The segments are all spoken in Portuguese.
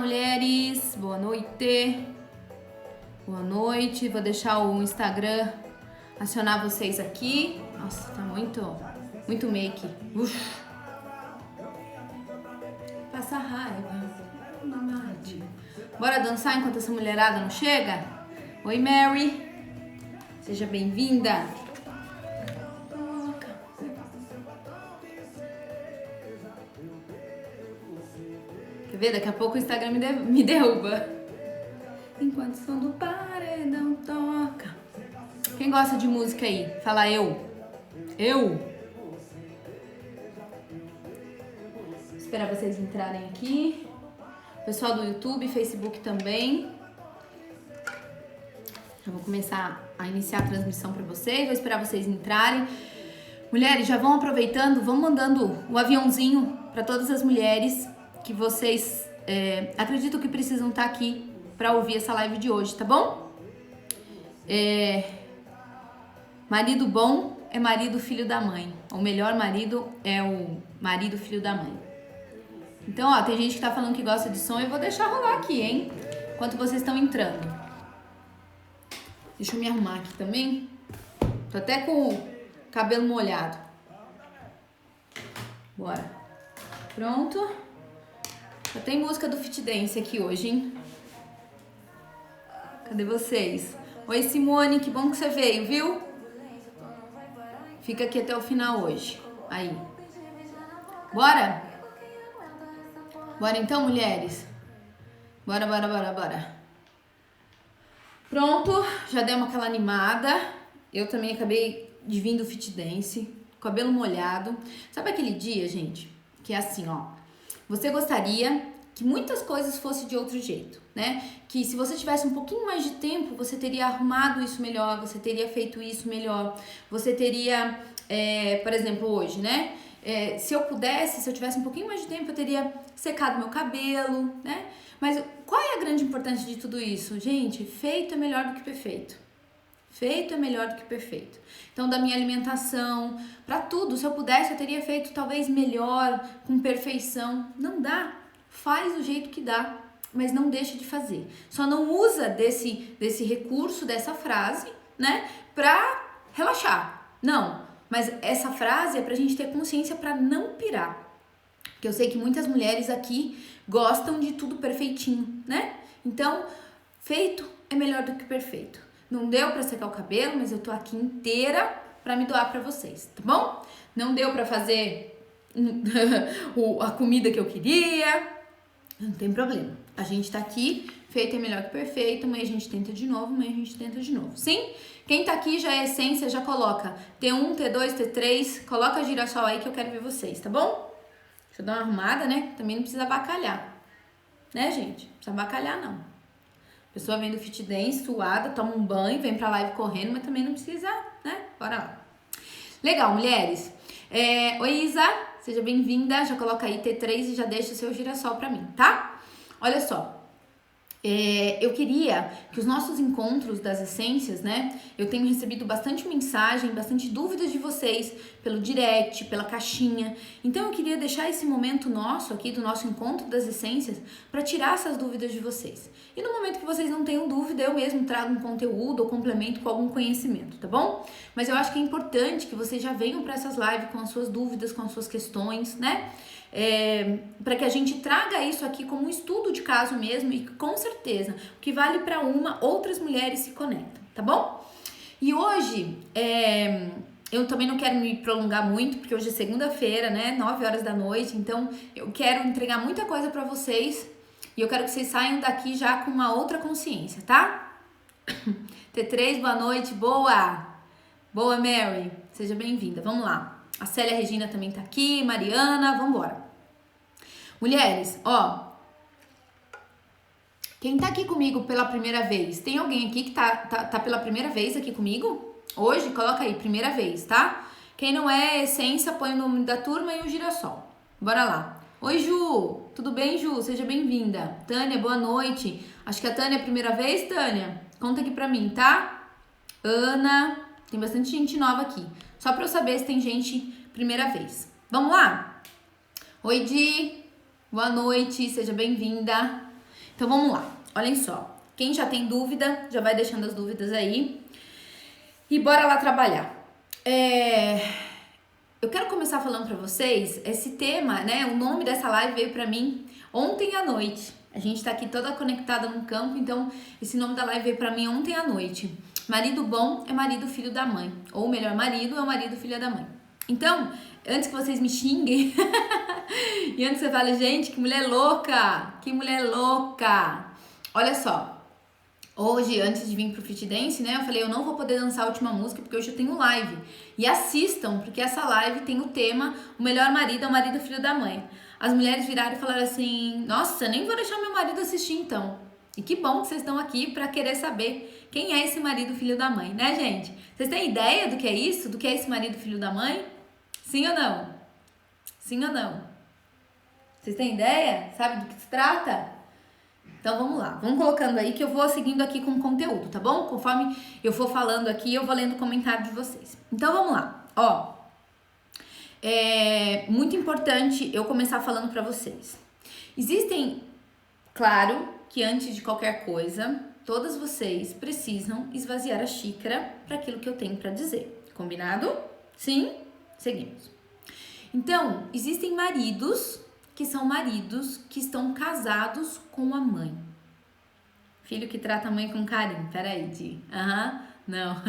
mulheres! Boa noite! Boa noite! Vou deixar o Instagram acionar vocês aqui. Nossa, tá muito make. Uf. Passa raiva. Bora dançar enquanto essa mulherada não chega? Oi, Mary! Seja bem-vinda! Quer ver? Daqui a pouco o Instagram me derruba. Enquanto o som do paredão toca. Quem gosta de música aí? Fala eu. Eu. Vou esperar vocês entrarem aqui. Pessoal do YouTube, Facebook também. Eu vou começar a iniciar a transmissão para vocês. Vou esperar vocês entrarem. Mulheres, já vão aproveitando, vão mandando o aviãozinho para todas as mulheres que vocês acreditam que precisam estar aqui para ouvir essa live de hoje, tá bom? Marido bom é marido filho da mãe. O melhor marido é o marido filho da mãe. Então, ó, tem gente que tá falando que gosta de som, eu vou deixar rolar aqui, hein? Enquanto vocês estão entrando. Deixa eu me arrumar aqui também. Tô até com o cabelo molhado. Bora. Pronto. Já tem música do Fit Dance aqui hoje, hein? Cadê vocês? Oi, Simone, que bom que você veio, viu? Fica aqui até o final hoje. Aí. Bora? Bora então, mulheres? Bora, bora, bora, bora. Pronto, já demos aquela animada. Eu também acabei de vir do Fit Dance, cabelo molhado. Sabe aquele dia, gente, que é assim, ó. Você gostaria que muitas coisas fossem de outro jeito, né? Que se você tivesse um pouquinho mais de tempo, você teria arrumado isso melhor, você teria feito isso melhor, você teria, por exemplo, hoje, né? Se eu tivesse um pouquinho mais de tempo, eu teria secado meu cabelo, né? Mas qual é a grande importância de tudo isso? Gente, feito é melhor do que perfeito. Feito é melhor do que perfeito. Então, da minha alimentação, pra tudo, se eu pudesse, eu teria feito talvez melhor, com perfeição. Não dá. Faz do jeito que dá, mas não deixa de fazer. Só não usa desse recurso, dessa frase, né, pra relaxar. Não. Mas essa frase é pra gente ter consciência pra não pirar. Porque eu sei que muitas mulheres aqui gostam de tudo perfeitinho, né? Então, feito é melhor do que perfeito. Não deu pra secar o cabelo, mas eu tô aqui inteira pra me doar pra vocês, tá bom? Não deu pra fazer a comida que eu queria, não tem problema. A gente tá aqui, feito é melhor que perfeito, amanhã a gente tenta de novo, amanhã a gente tenta de novo, sim? Quem tá aqui já é essência, já coloca T1, T2, T3, coloca girassol aí que eu quero ver vocês, tá bom? Deixa eu dar uma arrumada, né? Também não precisa avacalhar, né, gente? Não precisa avacalhar, não. A pessoa vem do Fit Dance, suada, toma um banho, vem pra live correndo, mas também não precisa, né? Bora lá. Legal, mulheres. Oi, Isa, seja bem-vinda. Já coloca aí T3 e já deixa o seu girassol pra mim, tá? Olha só. Eu queria que os nossos encontros das essências, né? Eu tenho recebido bastante mensagem, bastante dúvidas de vocês pelo direct, pela caixinha. Então eu queria deixar esse momento nosso aqui, do nosso encontro das essências, para tirar essas dúvidas de vocês. E no momento que vocês não tenham dúvida, eu mesmo trago um conteúdo ou complemento com algum conhecimento, tá bom? Mas eu acho que é importante que vocês já venham para essas lives com as suas dúvidas, com as suas questões, né? Para que a gente traga isso aqui como um estudo de caso mesmo e com certeza o que vale para uma, outras mulheres se conectam, tá bom? E hoje eu também não quero me prolongar muito porque hoje é segunda-feira, né, 9 horas da noite, então eu quero entregar muita coisa para vocês e eu quero que vocês saiam daqui já com uma outra consciência, tá? T3, boa noite, boa Mary, seja bem-vinda, vamos lá. A Célia Regina também tá aqui, Mariana, vambora. Mulheres, ó, quem tá aqui comigo pela primeira vez? Tem alguém aqui que tá pela primeira vez aqui comigo? Hoje, coloca aí, primeira vez, tá? Quem não é essência, põe o nome da turma e o girassol. Bora lá. Oi, Ju, tudo bem, Ju? Seja bem-vinda. Tânia, boa noite. Acho que a Tânia é a primeira vez, Tânia? Conta aqui pra mim, tá? Ana, tem bastante gente nova aqui. Só pra eu saber se tem gente primeira vez. Vamos lá? Oi, Di. Boa noite, seja bem-vinda. Então vamos lá, olhem só. Quem já tem dúvida, já vai deixando as dúvidas aí. E bora lá trabalhar. Eu quero começar falando pra vocês esse tema, né? O nome dessa live veio pra mim ontem à noite. A gente tá aqui toda conectada num campo, então esse nome da live veio pra mim ontem à noite. Marido bom é marido filho da mãe. Ou melhor, marido é o marido filho da mãe. Então, antes que vocês me xinguem, e antes que você fale, gente, que mulher louca! Que mulher louca! Olha só. Hoje, antes de vir pro Fit Dance, né, eu falei, eu não vou poder dançar a última música porque hoje eu tenho live. E assistam, porque essa live tem o tema O Melhor Marido é o Marido Filho da Mãe. As mulheres viraram e falaram assim, nossa, nem vou deixar meu marido assistir então. E que bom que vocês estão aqui pra querer saber quem é esse marido filho da mãe, né, gente? Vocês têm ideia do que é isso? Do que é esse marido filho da mãe? Sim ou não? Sim ou não? Vocês têm ideia? Sabe do que se trata? Então vamos lá, vamos colocando aí que eu vou seguindo aqui com o conteúdo, tá bom? Conforme eu for falando aqui, eu vou lendo o comentário de vocês. Então vamos lá, ó. É muito importante eu começar falando pra vocês. Existem, claro, que antes de qualquer coisa, todas vocês precisam esvaziar a xícara para aquilo que eu tenho pra dizer. Combinado? Sim? Seguimos. Então, existem maridos que são maridos que estão casados com a mãe. Filho que trata a mãe com carinho. Peraí, Di. Não.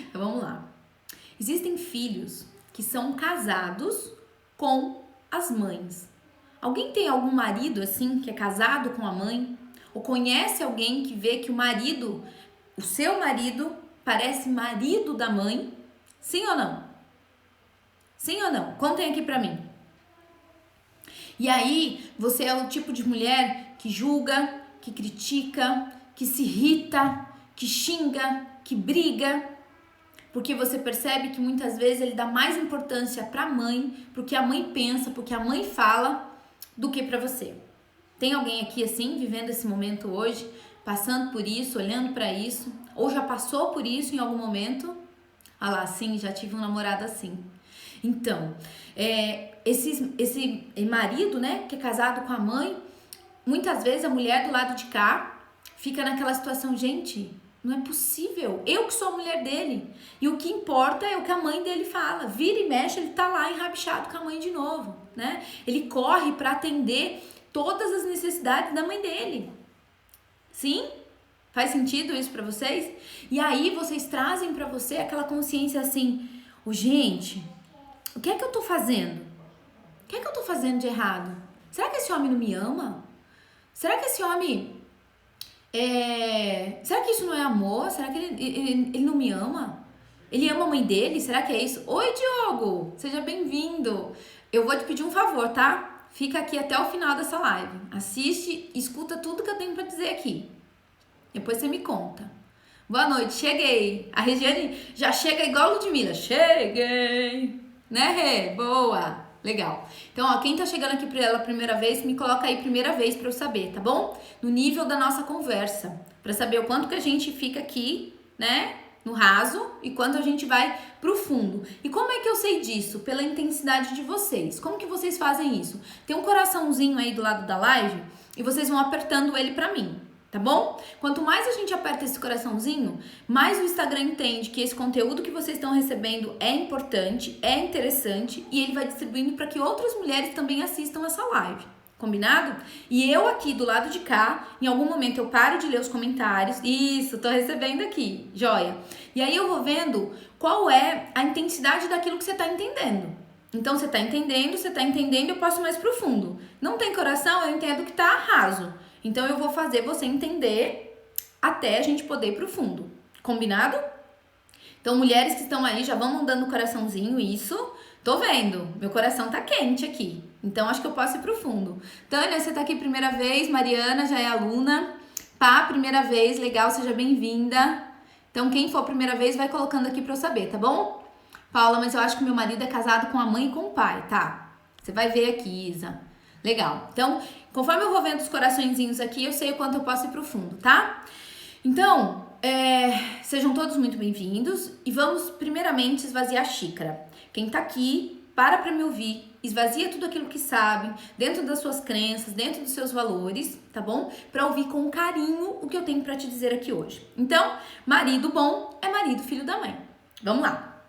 Então vamos lá. Existem filhos que são casados com as mães. Alguém tem algum marido assim que é casado com a mãe? Ou conhece alguém que vê que o seu marido, parece marido da mãe? Sim ou não? Sim ou não? Contem aqui pra mim. E aí, você é o tipo de mulher que julga, que critica, que se irrita, que xinga, que briga, porque você percebe que muitas vezes ele dá mais importância pra mãe, pro que a mãe pensa, pro que a mãe fala, do que pra você. Tem alguém aqui assim, vivendo esse momento hoje, passando por isso, olhando pra isso, ou já passou por isso em algum momento? Ah lá, sim, já tive um namorado assim. Então, esse marido, né, que é casado com a mãe, muitas vezes a mulher do lado de cá fica naquela situação, gente, não é possível, eu que sou a mulher dele, e o que importa é o que a mãe dele fala, vira e mexe, ele tá lá enrabixado com a mãe de novo, né, ele corre pra atender todas as necessidades da mãe dele, sim? Faz sentido isso pra vocês? E aí vocês trazem pra você aquela consciência assim, gente, o que é que eu tô fazendo? O que é que eu tô fazendo de errado? Será que esse homem não me ama? Será que esse homem... Será que isso não é amor? Será que ele não me ama? Ele ama a mãe dele? Será que é isso? Oi, Diogo! Seja bem-vindo! Eu vou te pedir um favor, tá? Fica aqui até o final dessa live. Assiste, escuta tudo que eu tenho pra dizer aqui. Depois você me conta. Boa noite, cheguei! A Regiane já chega igual a Ludmilla. Cheguei! Né, Rê? Boa! Legal. Então, ó, quem tá chegando aqui pela primeira vez, me coloca aí primeira vez pra eu saber, tá bom? No nível da nossa conversa. Pra saber o quanto que a gente fica aqui, né, no raso e quanto a gente vai pro fundo. E como é que eu sei disso? Pela intensidade de vocês. Como que vocês fazem isso? Tem um coraçãozinho aí do lado da live e vocês vão apertando ele pra mim. Tá bom? Quanto mais a gente aperta esse coraçãozinho, mais o Instagram entende que esse conteúdo que vocês estão recebendo é importante, é interessante e ele vai distribuindo para que outras mulheres também assistam essa live. Combinado? E eu aqui do lado de cá, em algum momento eu paro de ler os comentários. Isso, tô recebendo aqui. Joia. E aí eu vou vendo qual é a intensidade daquilo que você tá entendendo. Então você tá entendendo, eu passo mais profundo. Não tem coração, eu entendo que tá raso. Então, eu vou fazer você entender até a gente poder ir pro fundo. Combinado? Então, mulheres que estão aí, já vão mandando o coraçãozinho, isso. Tô vendo, meu coração tá quente aqui. Então, acho que eu posso ir pro fundo. Tânia, você tá aqui primeira vez. Mariana já é aluna. Pá, primeira vez, legal, seja bem-vinda. Então, quem for primeira vez, vai colocando aqui pra eu saber, tá bom? Paula, mas eu acho que meu marido é casado com a mãe e com o pai, tá? Você vai ver aqui, Isa. Legal. Então, conforme eu vou vendo os coraçõezinhos aqui, eu sei o quanto eu posso ir pro fundo, tá? Então, sejam todos muito bem-vindos e vamos primeiramente esvaziar a xícara. Quem tá aqui, para pra me ouvir, esvazia tudo aquilo que sabe, dentro das suas crenças, dentro dos seus valores, tá bom? Pra ouvir com carinho o que eu tenho pra te dizer aqui hoje. Então, marido bom é marido filho da mãe. Vamos lá.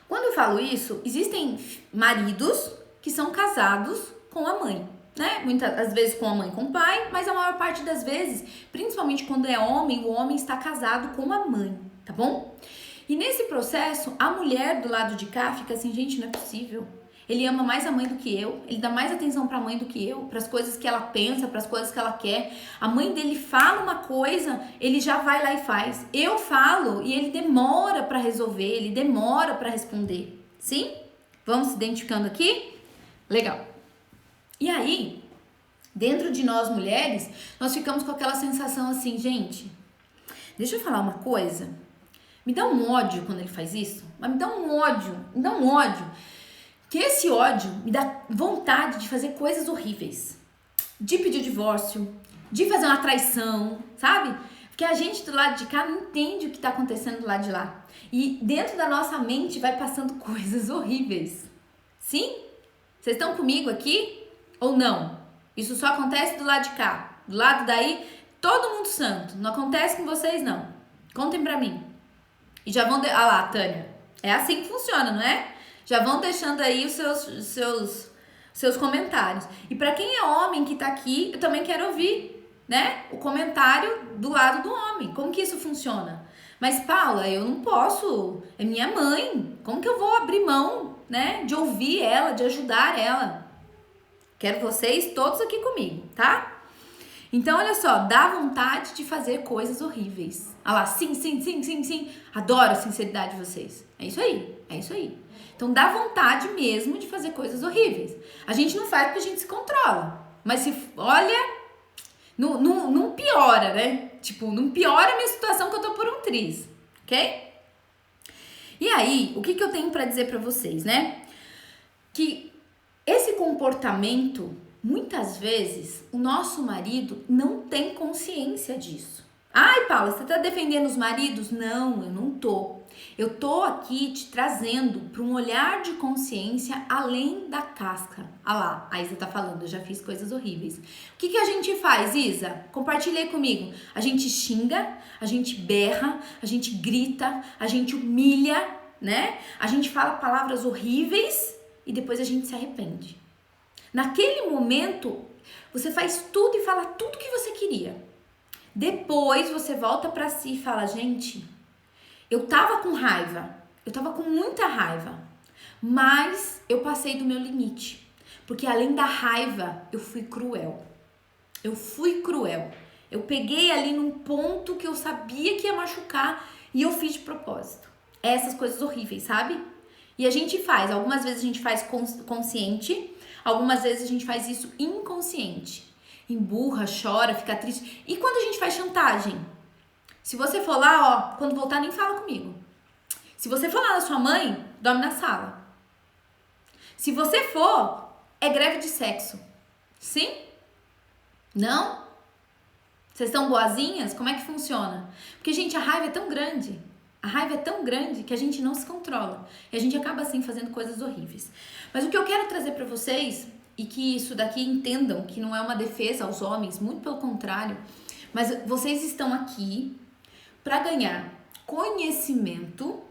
Quando eu falo isso, existem maridos que são casados com a mãe, né? Muitas vezes com a mãe e com o pai, mas a maior parte das vezes, principalmente quando é homem, o homem está casado com a mãe, tá bom? E nesse processo, a mulher do lado de cá fica assim, gente, não é possível. Ele ama mais a mãe do que eu, ele dá mais atenção pra mãe do que eu, pras coisas que ela pensa, pras coisas que ela quer. A mãe dele fala uma coisa, ele já vai lá e faz. Eu falo e ele demora pra resolver, ele demora pra responder. Sim? Vamos se identificando aqui? Legal. E aí, dentro de nós mulheres, nós ficamos com aquela sensação assim, gente, deixa eu falar uma coisa. Me dá um ódio quando ele faz isso, mas me dá um ódio. Que esse ódio me dá vontade de fazer coisas horríveis. De pedir divórcio, de fazer uma traição, sabe? Porque a gente do lado de cá não entende o que tá acontecendo do lado de lá. E dentro da nossa mente vai passando coisas horríveis. Sim? Vocês estão comigo aqui ou não? Isso só acontece do lado de cá. Do lado daí, todo mundo santo. Não acontece com vocês, não. Contem pra mim. E já vão... Ah lá, Tânia. É assim que funciona, não é? Já vão deixando aí os seus comentários. E pra quem é homem que tá aqui, eu também quero ouvir, né? O comentário do lado do homem. Como que isso funciona? Mas, Paula, eu não posso. É minha mãe. Como que eu vou abrir mão, né? De ouvir ela, de ajudar ela. Quero vocês todos aqui comigo, tá? Então, olha só, dá vontade de fazer coisas horríveis. Ah lá, sim. Adoro a sinceridade de vocês. É isso aí. Então, dá vontade mesmo de fazer coisas horríveis. A gente não faz porque a gente se controla. Mas se, olha, não piora, né? Tipo, não piora a minha situação que eu tô por um triz, ok? E aí, o que eu tenho pra dizer pra vocês, né? Que esse comportamento, muitas vezes, o nosso marido não tem consciência disso. Ai, Paula, você tá defendendo os maridos? Não, eu não tô. Eu tô aqui te trazendo para um olhar de consciência além da casca. Ah lá, a Isa tá falando, eu já fiz coisas horríveis. O que a gente faz, Isa? Compartilha aí comigo. A gente xinga, a gente berra, a gente grita, a gente humilha, né? A gente fala palavras horríveis e depois a gente se arrepende. Naquele momento, você faz tudo e fala tudo que você queria. Depois você volta pra si e fala, gente, eu tava com raiva, eu tava com muita raiva, mas eu passei do meu limite, porque além da raiva, eu fui cruel. Eu peguei ali num ponto que eu sabia que ia machucar e eu fiz de propósito. Essas coisas horríveis, sabe? E a gente faz, algumas vezes a gente faz consciente, algumas vezes a gente faz isso inconsciente. Emburra, chora, fica triste. E quando a gente faz chantagem? Se você for lá, ó, quando voltar nem fala comigo. Se você for lá na sua mãe, dorme na sala. Se você for, é greve de sexo. Sim? Não? Vocês estão boazinhas? Como é que funciona? Porque, gente, a raiva é tão grande. A raiva é tão grande que a gente não se controla. E a gente acaba, assim, fazendo coisas horríveis. Mas o que eu quero trazer pra vocês, e que isso daqui entendam que não é uma defesa aos homens, muito pelo contrário, mas vocês estão aqui para ganhar conhecimento,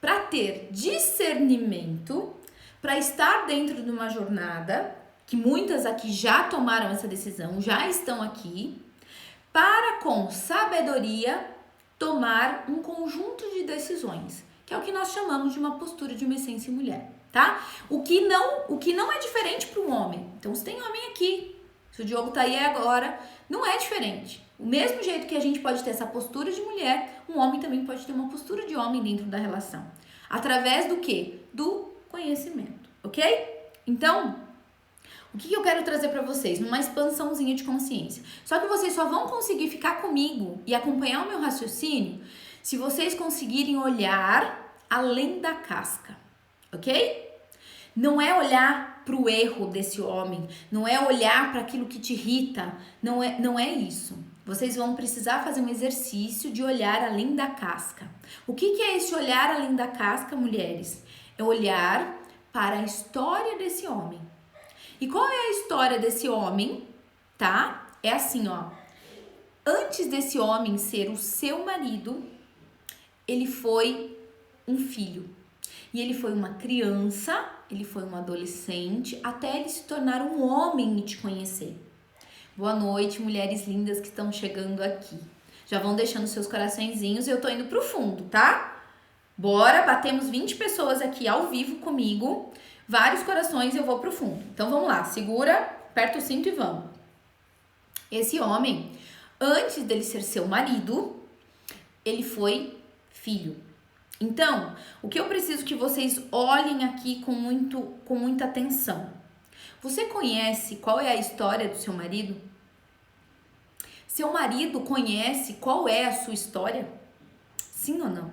para ter discernimento, para estar dentro de uma jornada, que muitas aqui já tomaram essa decisão, já estão aqui, para com sabedoria tomar um conjunto de decisões, que é o que nós chamamos de uma postura de uma essência mulher, tá? O que não é diferente para um homem. Então, se tem homem aqui, se o Diogo tá aí agora, não é diferente. O mesmo jeito que a gente pode ter essa postura de mulher, um homem também pode ter uma postura de homem dentro da relação. Através do quê? Do conhecimento, ok? Então, o que eu quero trazer pra vocês? Numa expansãozinha de consciência. Só que vocês só vão conseguir ficar comigo e acompanhar o meu raciocínio se vocês conseguirem olhar além da casca, ok? Não é olhar pro erro desse homem, não é olhar para aquilo que te irrita, não é isso. Vocês vão precisar fazer um exercício de olhar além da casca. O que é esse olhar além da casca, mulheres? É olhar para a história desse homem. E qual é a história desse homem, tá? É assim, ó. Antes desse homem ser o seu marido, ele foi um filho. E ele foi uma criança, ele foi um adolescente, até ele se tornar um homem e te conhecer. Boa noite, mulheres lindas que estão chegando aqui. Já vão deixando seus coraçõezinhos e eu tô indo pro fundo, tá? Bora, batemos 20 pessoas aqui ao vivo comigo. Vários corações e eu vou pro fundo. Então vamos lá, segura, aperta o cinto e vamos. Esse homem, antes dele ser seu marido, ele foi filho. Então, o que eu preciso que vocês olhem aqui com muita atenção. Você conhece qual é a história do seu marido? Seu marido conhece qual é a sua história? Sim ou não?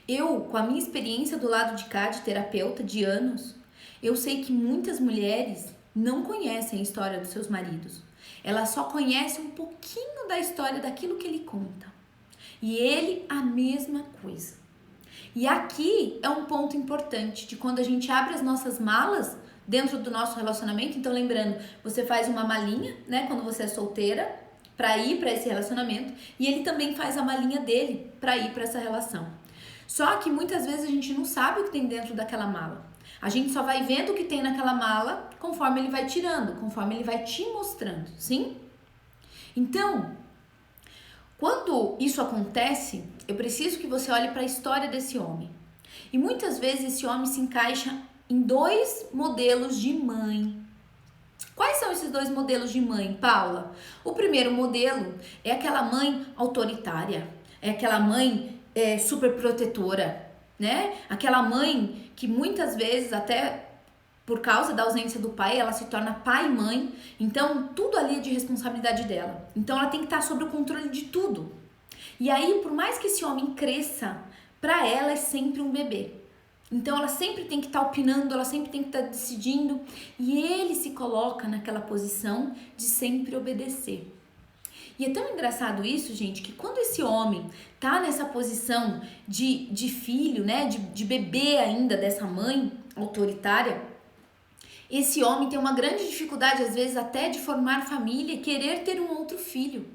Eu, com a minha experiência do lado de cá de terapeuta de anos, eu sei que muitas mulheres não conhecem a história dos seus maridos. Elas só conhecem um pouquinho da história daquilo que ele conta. E ele, a mesma coisa. E aqui é um ponto importante de quando a gente abre as nossas malas dentro do nosso relacionamento. Então, lembrando, você faz uma malinha, né, quando você é solteira, para ir para esse relacionamento. E ele também faz a malinha dele para ir para essa relação. Só que muitas vezes a gente não sabe o que tem dentro daquela mala. A gente só vai vendo o que tem naquela mala conforme ele vai tirando, conforme ele vai te mostrando, sim? Então, quando isso acontece, eu preciso que você olhe para a história desse homem. E muitas vezes esse homem se encaixa em 2 modelos de mãe. Quais são esses 2 modelos de mãe, Paula? O primeiro modelo é aquela mãe autoritária, é aquela mãe super protetora, né? Aquela mãe que muitas vezes até por causa da ausência do pai, ela se torna pai e mãe, então tudo ali é de responsabilidade dela. Então ela tem que estar sob o controle de tudo. E aí, por mais que esse homem cresça, para ela é sempre um bebê. Então ela sempre tem que estar opinando, ela sempre tem que estar decidindo, e ele se coloca naquela posição de sempre obedecer. E é tão engraçado isso, gente, que quando esse homem tá nessa posição de filho, né, de bebê ainda dessa mãe autoritária, esse homem tem uma grande dificuldade, às vezes, até de formar família e querer ter um outro filho.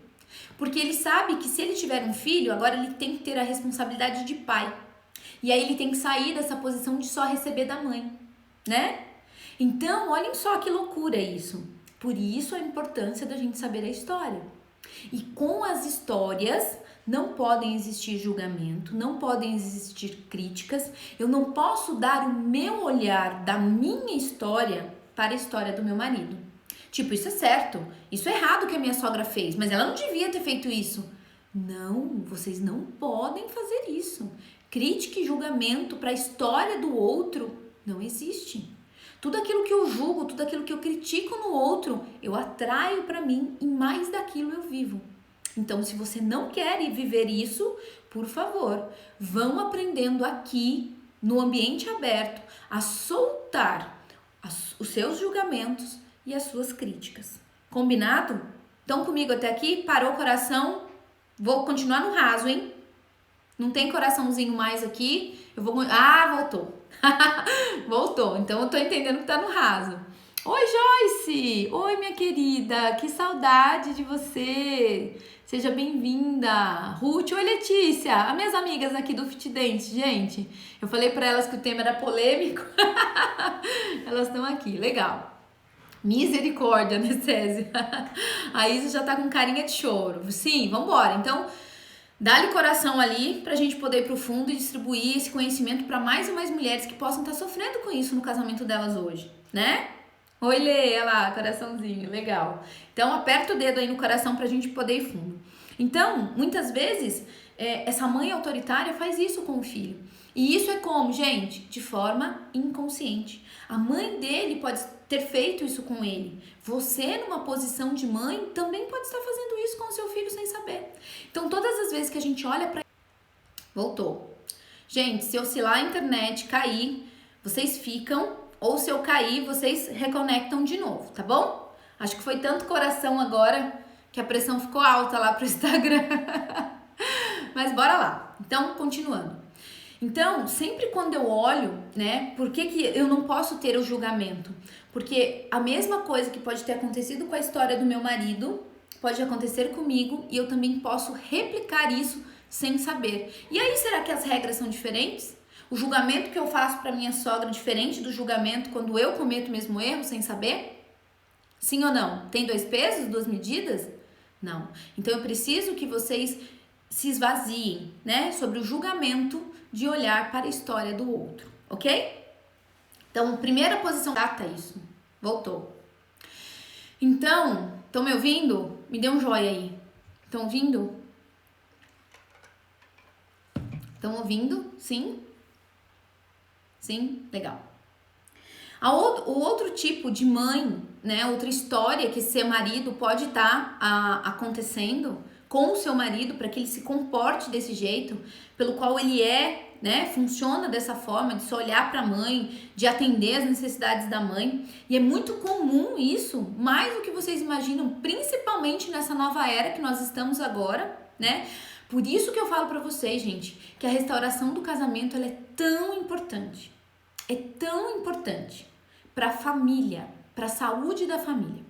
Porque ele sabe que se ele tiver um filho, agora ele tem que ter a responsabilidade de pai. E aí ele tem que sair dessa posição de só receber da mãe, né? Então, olhem só que loucura isso. Por isso a importância da gente saber a história. E com as histórias não podem existir julgamento, não podem existir críticas. Eu não posso dar o meu olhar da minha história para a história do meu marido. Tipo, isso é certo, isso é errado que a minha sogra fez, mas ela não devia ter feito isso. Não, vocês não podem fazer isso. Crítica e julgamento para a história do outro não existe. Tudo aquilo que eu julgo, tudo aquilo que eu critico no outro, eu atraio para mim e mais daquilo eu vivo. Então, se você não quer viver isso, por favor, vão aprendendo aqui, no ambiente aberto, a soltar os seus julgamentos e as suas críticas. Combinado? Estão comigo até aqui? Parou o coração? Vou continuar no raso, hein? Não tem coraçãozinho mais aqui? Eu vou... Ah, voltou. Voltou. Então, eu tô entendendo que tá no raso. Oi, Joyce! Oi, minha querida! Que saudade de você! Seja bem-vinda! Ruth, oi, Letícia! As minhas amigas aqui do Fit Dance, gente. Eu falei pra elas que o tema era polêmico. Elas estão aqui, legal. Misericórdia, né, Césia? A Isa já tá com carinha de choro. Sim, vambora. Então, dá-lhe coração ali pra gente poder ir pro fundo e distribuir esse conhecimento pra mais e mais mulheres que possam estar sofrendo com isso no casamento delas hoje, né? Oi, Lê, olha lá, coraçãozinho, legal. Então, aperta o dedo aí no coração pra gente poder ir fundo. Então, muitas vezes, essa mãe autoritária faz isso com o filho. E isso é como, gente? De forma inconsciente. A mãe dele pode ter feito isso com ele. Você, numa posição de mãe, também pode estar fazendo isso com o seu filho sem saber. Então, todas as vezes que a gente olha pra... Voltou. Gente, se oscilar a internet, cair, vocês ficam... Ou se eu cair, vocês reconectam de novo, tá bom? Acho que foi tanto coração agora que a pressão ficou alta lá pro Instagram. Mas bora lá. Então, continuando. Então, sempre quando eu olho, né, por que eu não posso ter o julgamento? Porque a mesma coisa que pode ter acontecido com a história do meu marido, pode acontecer comigo e eu também posso replicar isso sem saber. E aí, será que as regras são diferentes? O julgamento que eu faço para minha sogra é diferente do julgamento quando eu cometo o mesmo erro sem saber? Sim ou não? Tem 2 pesos, 2 medidas? Não. Então eu preciso que vocês se esvaziem, né, sobre o julgamento de olhar para a história do outro, ok? Então, primeira posição, trata isso. Voltou. Então, estão me ouvindo? Me dê um joinha aí. Estão ouvindo? Estão ouvindo? Sim? Sim? Legal. O outro tipo de mãe, né, outra história que seu marido pode estar acontecendo com o seu marido para que ele se comporte desse jeito, pelo qual ele é, né, funciona dessa forma, de só olhar para a mãe, de atender as necessidades da mãe. E é muito comum isso, mais do que vocês imaginam, principalmente nessa nova era que nós estamos agora, né? Por isso que eu falo para vocês, gente, que a restauração do casamento ela é tão importante. É tão importante para a família, para a saúde da família.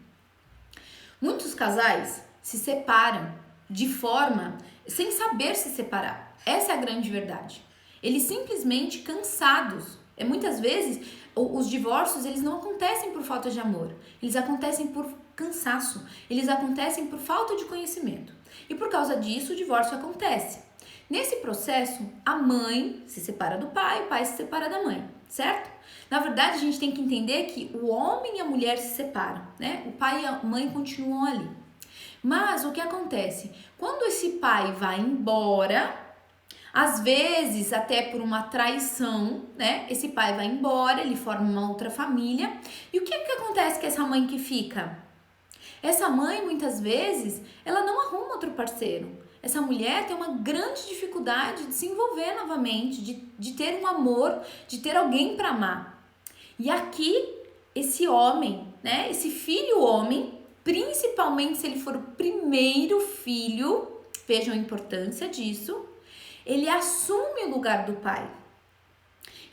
Muitos casais se separam de forma sem saber se separar. Essa é a grande verdade. Eles simplesmente cansados. Muitas vezes os divórcios eles não acontecem por falta de amor. Eles acontecem por cansaço. Eles acontecem por falta de conhecimento. E por causa disso o divórcio acontece. Nesse processo, a mãe se separa do pai, o pai se separa da mãe, certo? Na verdade, a gente tem que entender que o homem e a mulher se separam, né? O pai e a mãe continuam ali. Mas o que acontece? Quando esse pai vai embora, às vezes até por uma traição, né? Esse pai vai embora, ele forma uma outra família. E o que acontece com essa mãe que fica? Essa mãe, muitas vezes, ela não arruma outro parceiro. Essa mulher tem uma grande dificuldade de se envolver novamente, de ter um amor, de ter alguém para amar. E aqui, esse homem, né? Esse filho homem, principalmente se ele for o primeiro filho, vejam a importância disso, ele assume o lugar do pai.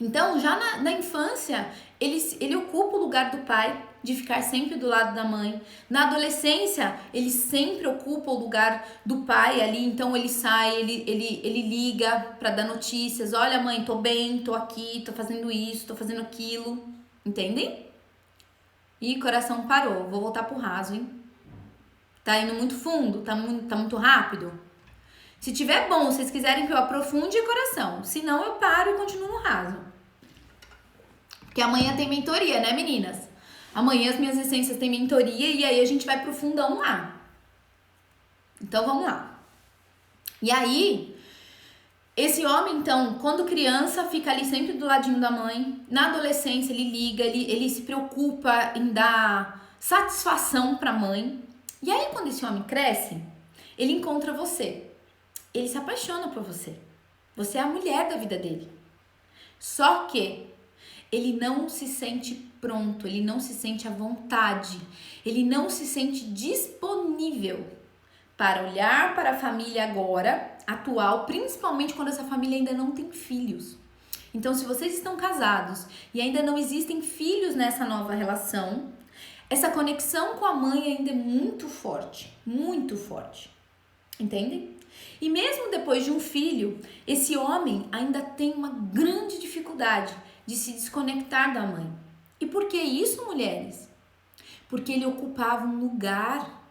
Então, já na infância, ele ocupa o lugar do pai, de ficar sempre do lado da mãe. Na adolescência, ele sempre ocupa o lugar do pai ali, então ele sai, ele liga para dar notícias. Olha, mãe, tô bem, tô aqui, tô fazendo isso, tô fazendo aquilo. Entendem? Ih, coração parou, vou voltar pro raso, hein? Tá indo muito fundo? Tá muito rápido? Se tiver bom, vocês quiserem que eu aprofunde, coração. Se não, eu paro e continuo no raso. Porque amanhã tem mentoria, né, meninas? Amanhã as minhas essências têm mentoria e aí a gente vai pro fundão lá. Então, vamos lá. E aí, esse homem, então, quando criança, fica ali sempre do ladinho da mãe. Na adolescência, ele liga, ele se preocupa em dar satisfação pra mãe. E aí, quando esse homem cresce, ele encontra você. Ele se apaixona por você. Você é a mulher da vida dele. Só que ele não se sente pronto, ele não se sente à vontade, ele não se sente disponível para olhar para a família agora, atual, principalmente quando essa família ainda não tem filhos. Então, se vocês estão casados e ainda não existem filhos nessa nova relação, essa conexão com a mãe ainda é muito forte, entendem? E mesmo depois de um filho, esse homem ainda tem uma grande dificuldade de se desconectar da mãe. E por que isso, mulheres? Porque ele ocupava um lugar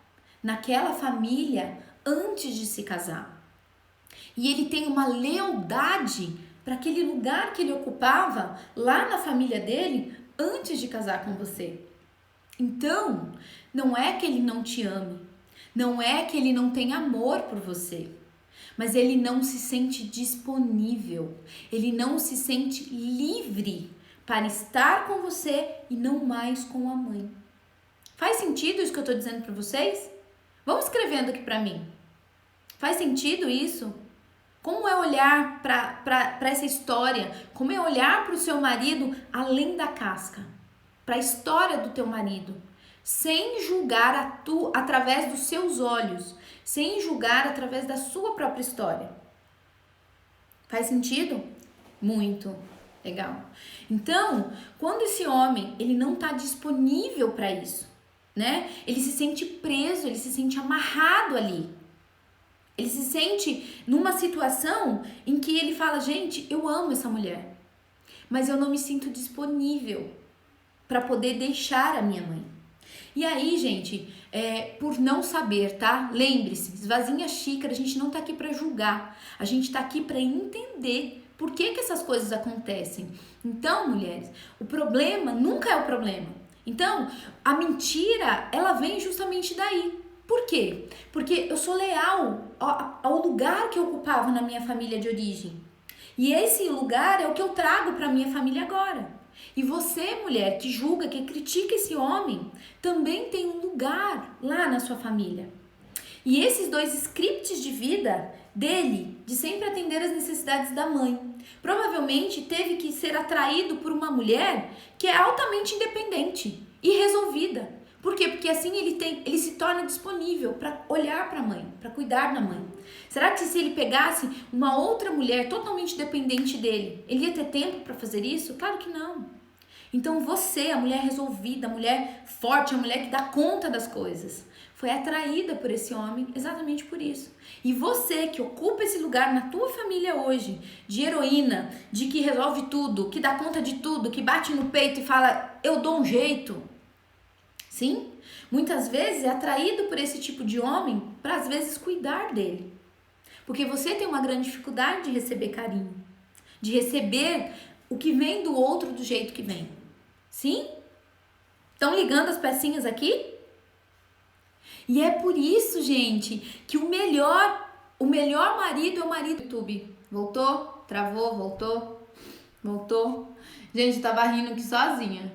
naquela família antes de se casar. E ele tem uma lealdade para aquele lugar que ele ocupava lá na família dele antes de casar com você. Então, não é que ele não te ame, não é que ele não tenha amor por você, mas ele não se sente disponível, ele não se sente livre para estar com você e não mais com a mãe. Faz sentido isso que eu estou dizendo para vocês? Vão escrevendo aqui para mim. Faz sentido isso? Como é olhar para essa história? Como é olhar para o seu marido além da casca? Para a história do teu marido? Sem julgar através dos seus olhos, sem julgar através da sua própria história. Faz sentido? Muito legal. Então, quando esse homem, ele não tá disponível para isso, né? Ele se sente preso, ele se sente amarrado ali. Ele se sente numa situação em que ele fala, gente, eu amo essa mulher, mas eu não me sinto disponível para poder deixar a minha mãe. E aí, gente, por não saber, tá? Lembre-se, esvazinha a xícara, a gente não tá aqui para julgar, a gente tá aqui para entender por que essas coisas acontecem. Então, mulheres, o problema nunca é o problema. Então, a mentira, ela vem justamente daí. Por quê? Porque eu sou leal ao lugar que eu ocupava na minha família de origem. E esse lugar é o que eu trago para minha família agora. E você, mulher, que julga, que critica esse homem, também tem um lugar lá na sua família. E esses dois scripts de vida dele, de sempre atender as necessidades da mãe, provavelmente teve que ser atraído por uma mulher que é altamente independente e resolvida. Por quê? Porque assim ele se torna disponível para olhar para a mãe, para cuidar da mãe. Será que se ele pegasse uma outra mulher totalmente dependente dele, ele ia ter tempo para fazer isso? Claro que não. Então você, a mulher resolvida, a mulher forte, a mulher que dá conta das coisas, foi atraída por esse homem exatamente por isso. E você que ocupa esse lugar na tua família hoje, de heroína, de que resolve tudo, que dá conta de tudo, que bate no peito e fala, eu dou um jeito. Sim, muitas vezes é atraído por esse tipo de homem para às vezes cuidar dele. Porque você tem uma grande dificuldade de receber carinho, de receber o que vem do outro do jeito que vem. Sim? Estão ligando as pecinhas aqui? E é por isso, gente, que o melhor marido é o marido do YouTube. Voltou? Travou? Voltou? Voltou? Gente, eu tava rindo aqui sozinha.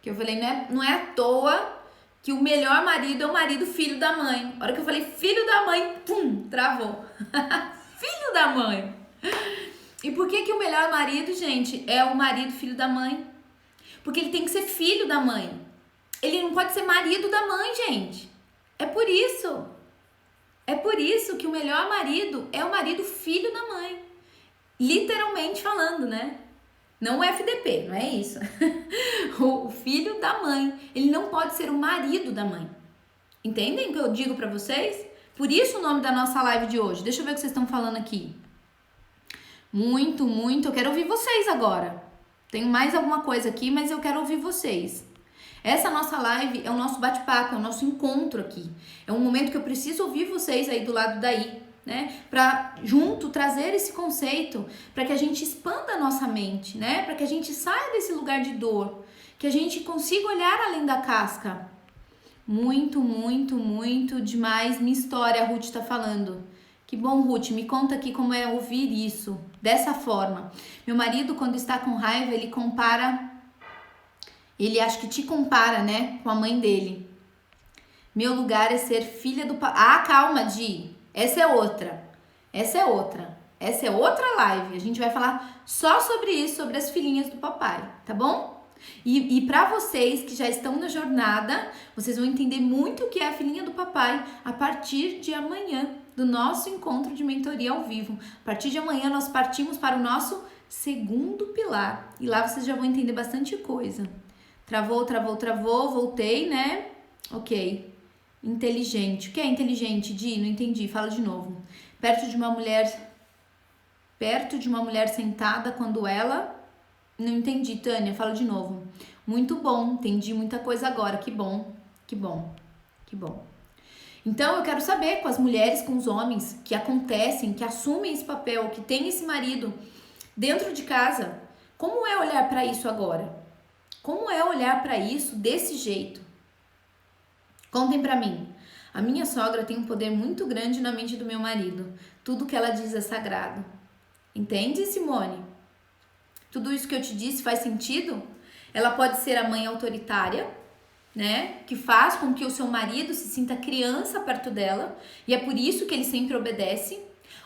Que eu falei, não é à toa que o melhor marido é o marido filho da mãe. A hora que eu falei filho da mãe, pum, travou. Filho da mãe. E por que o melhor marido, gente, é o marido filho da mãe? Porque ele tem que ser filho da mãe. Ele não pode ser marido da mãe, gente. É por isso. É por isso que o melhor marido é o marido filho da mãe. Literalmente falando, né? Não o FDP, não é isso. O filho da mãe. Ele não pode ser o marido da mãe. Entendem o que eu digo pra vocês? Por isso o nome da nossa live de hoje. Deixa eu ver o que vocês estão falando aqui. Muito, muito. Eu quero ouvir vocês agora. Tenho mais alguma coisa aqui, mas eu quero ouvir vocês. Essa nossa live é o nosso bate-papo, é o nosso encontro aqui. É um momento que eu preciso ouvir vocês aí do lado daí, né? Para junto trazer esse conceito, para que a gente expanda a nossa mente, né? Para que a gente saia desse lugar de dor, que a gente consiga olhar além da casca. Muito, muito, muito demais. Minha história, a Ruth tá falando. Que bom, Ruth, me conta aqui como é ouvir isso, dessa forma. Meu marido, quando está com raiva, ele acha que te compara, né, com a mãe dele. Meu lugar é ser filha do papai. Ah, calma, Di, essa é outra live, a gente vai falar só sobre isso, sobre as filhinhas do papai, tá bom? E para vocês que já estão na jornada, vocês vão entender muito o que é a filhinha do papai a partir de amanhã, do nosso encontro de mentoria ao vivo. A partir de amanhã nós partimos para o nosso segundo pilar. E lá vocês já vão entender bastante coisa. Travou, voltei, né? Ok. Inteligente. O que é inteligente, Di? Não entendi, fala de novo. Perto de uma mulher sentada quando ela... Não entendi, Tânia, fala de novo. Muito bom, entendi muita coisa agora, que bom. Então eu quero saber com as mulheres, com os homens que acontecem, que assumem esse papel, que tem esse marido dentro de casa, como é olhar para isso agora? Como é olhar para isso desse jeito? Contem para mim. A minha sogra tem um poder muito grande na mente do meu marido. Tudo que ela diz é sagrado. Entende, Simone? Tudo isso que eu te disse faz sentido? Ela pode ser a mãe autoritária, né? Que faz com que o seu marido se sinta criança perto dela e é por isso que ele sempre obedece.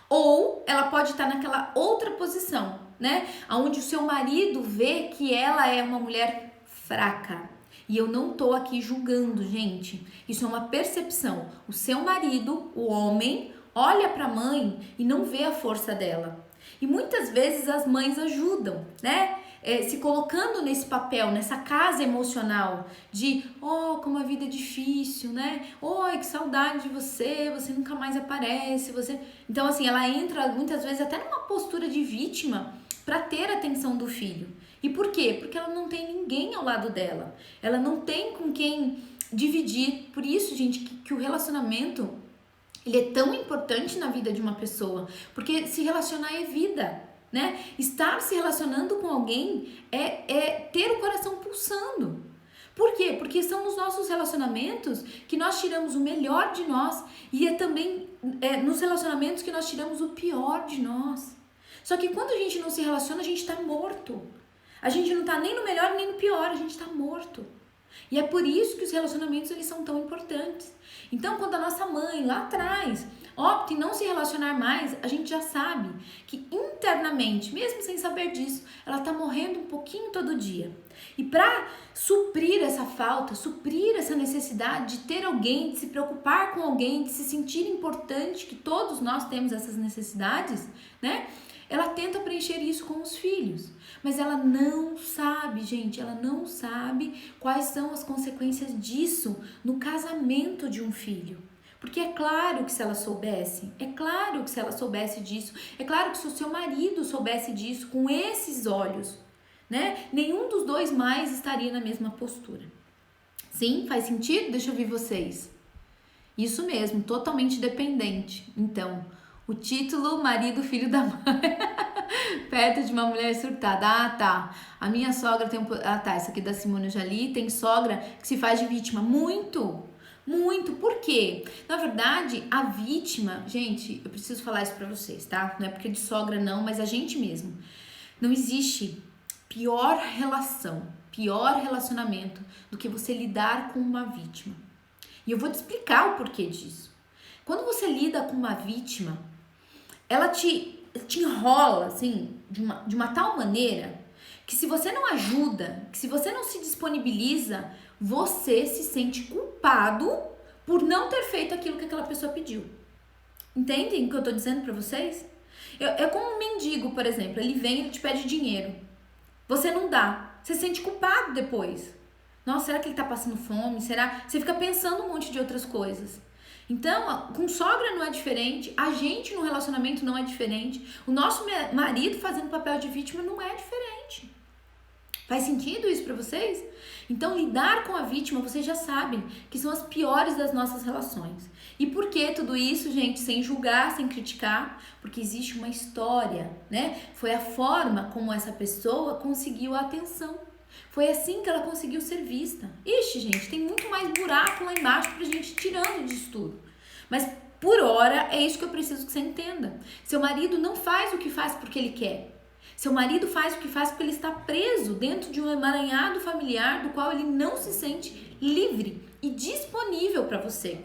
Ou ela pode estar naquela outra posição, né? Onde o seu marido vê que ela é uma mulher fraca. E eu não tô aqui julgando, gente. Isso é uma percepção. O seu marido, o homem, olha para a mãe e não vê a força dela. E muitas vezes as mães ajudam, né? Se colocando nesse papel, nessa casa emocional de, oh, como a vida é difícil, né? Oi, que saudade de você, você nunca mais aparece, você... Então, assim, ela entra muitas vezes até numa postura de vítima para ter a atenção do filho. E por quê? Porque ela não tem ninguém ao lado dela. Ela não tem com quem dividir. Por isso, gente, que o relacionamento, ele é tão importante na vida de uma pessoa. Porque se relacionar é vida, né? Estar se relacionando com alguém é ter o coração pulsando. Por quê? Porque são nos nossos relacionamentos que nós tiramos o melhor de nós e é também nos relacionamentos que nós tiramos o pior de nós. Só que quando a gente não se relaciona, a gente tá morto. A gente não tá nem no melhor nem no pior, a gente tá morto. E é por isso que os relacionamentos, eles são tão importantes. Então, quando a nossa mãe lá atrás opta em não se relacionar mais, a gente já sabe que internamente, mesmo sem saber disso, ela tá morrendo um pouquinho todo dia. E para suprir essa falta, suprir essa necessidade de ter alguém, de se preocupar com alguém, de se sentir importante, que todos nós temos essas necessidades, né? Ela tenta preencher isso com os filhos, mas ela não sabe, gente, ela não sabe quais são as consequências disso no casamento de um filho. Porque é claro que se ela soubesse, é claro que se ela soubesse disso, é claro que se o seu marido soubesse disso com esses olhos, né, nenhum dos dois mais estaria na mesma postura. Sim? Faz sentido? Deixa eu ouvir vocês. Isso mesmo, totalmente dependente. Então, o título, marido, filho da mãe, perto de uma mulher surtada. Ah, tá. A minha sogra tem essa aqui da Simone eu já li. Tem sogra que se faz de vítima. Muito, muito. Por quê? Na verdade, a vítima... Gente, eu preciso falar isso pra vocês, tá? Não é porque de sogra não, mas a gente mesmo. Não existe pior relação, pior relacionamento do que você lidar com uma vítima. E eu vou te explicar o porquê disso. Quando você lida com uma vítima, ela te enrola, assim, de uma tal maneira que se você não ajuda, que se você não se disponibiliza, você se sente culpado por não ter feito aquilo que aquela pessoa pediu. Entendem o que eu tô dizendo pra vocês? É como um mendigo, por exemplo, ele vem e ele te pede dinheiro. Você não dá, você se sente culpado depois. Nossa, será que ele tá passando fome? Será? Você fica pensando um monte de outras coisas. Então, com sogra não é diferente, a gente no relacionamento não é diferente, o nosso marido fazendo papel de vítima não é diferente. Faz sentido isso pra vocês? Então, lidar com a vítima, vocês já sabem que são as piores das nossas relações. E por que tudo isso, gente? Sem julgar, sem criticar, porque existe uma história, né? Foi a forma como essa pessoa conseguiu a atenção. Foi assim que ela conseguiu ser vista. Ixi, gente, tem muito mais buraco lá embaixo pra gente ir tirando disso tudo. Mas, por hora, é isso que eu preciso que você entenda. Seu marido não faz o que faz porque ele quer. Seu marido faz o que faz porque ele está preso dentro de um emaranhado familiar do qual ele não se sente livre e disponível para você.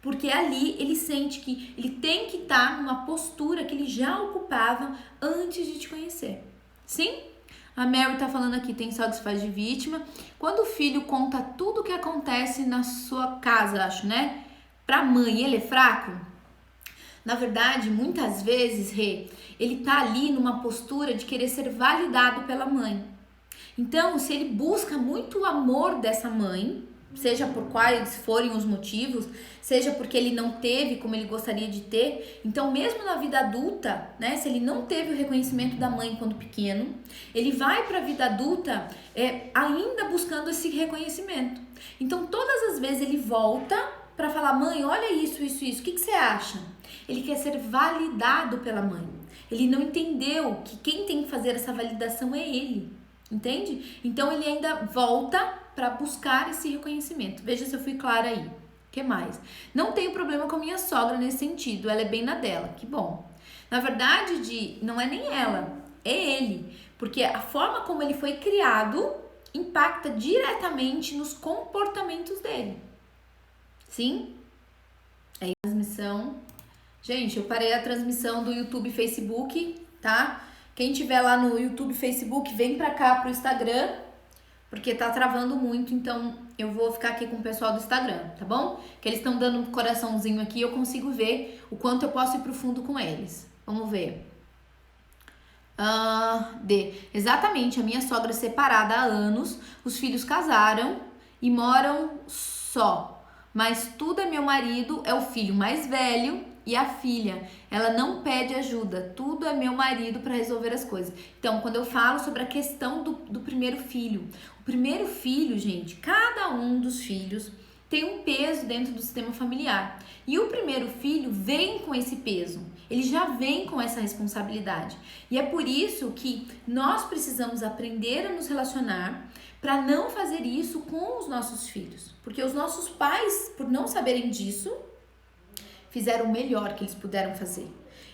Porque ali ele sente que ele tem que estar numa postura que ele já ocupava antes de te conhecer. Sim? A Mary tá falando aqui, tem sogra que se faz de vítima. Quando o filho conta tudo o que acontece na sua casa, acho, né? Pra mãe, ele é fraco? Na verdade, muitas vezes, ele tá ali numa postura de querer ser validado pela mãe. Então, se ele busca muito o amor dessa mãe, seja por quais forem os motivos, seja porque ele não teve como ele gostaria de ter, então mesmo na vida adulta, né, se ele não teve o reconhecimento da mãe quando pequeno, ele vai para a vida adulta ainda buscando esse reconhecimento. Então todas as vezes ele volta para falar, mãe, olha isso, o que você acha? Ele quer ser validado pela mãe. Ele não entendeu que quem tem que fazer essa validação é ele, entende? Então ele ainda volta para buscar esse reconhecimento. Veja se eu fui clara aí. O que mais? Não tenho problema com a minha sogra nesse sentido, ela é bem na dela, que bom. Na verdade, não é nem ela, é ele. Porque a forma como ele foi criado impacta diretamente nos comportamentos dele. Sim? É a transmissão. Gente, eu parei a transmissão do YouTube e Facebook, tá? Quem tiver lá no YouTube e Facebook, vem pra cá pro Instagram, porque tá travando muito, então eu vou ficar aqui com o pessoal do Instagram, tá bom? Que eles estão dando um coraçãozinho aqui, eu consigo ver o quanto eu posso ir pro fundo com eles. Vamos ver. Exatamente, a minha sogra é separada há anos, os filhos casaram e moram só. Mas tudo é meu marido, é o filho mais velho e a filha. Ela não pede ajuda, tudo é meu marido para resolver as coisas. Então, quando eu falo sobre a questão do primeiro filho, o primeiro filho, gente, cada um dos filhos tem um peso dentro do sistema familiar. E o primeiro filho vem com esse peso, ele já vem com essa responsabilidade. E é por isso que nós precisamos aprender a nos relacionar para não fazer isso com os nossos filhos. Porque os nossos pais, por não saberem disso, fizeram o melhor que eles puderam fazer.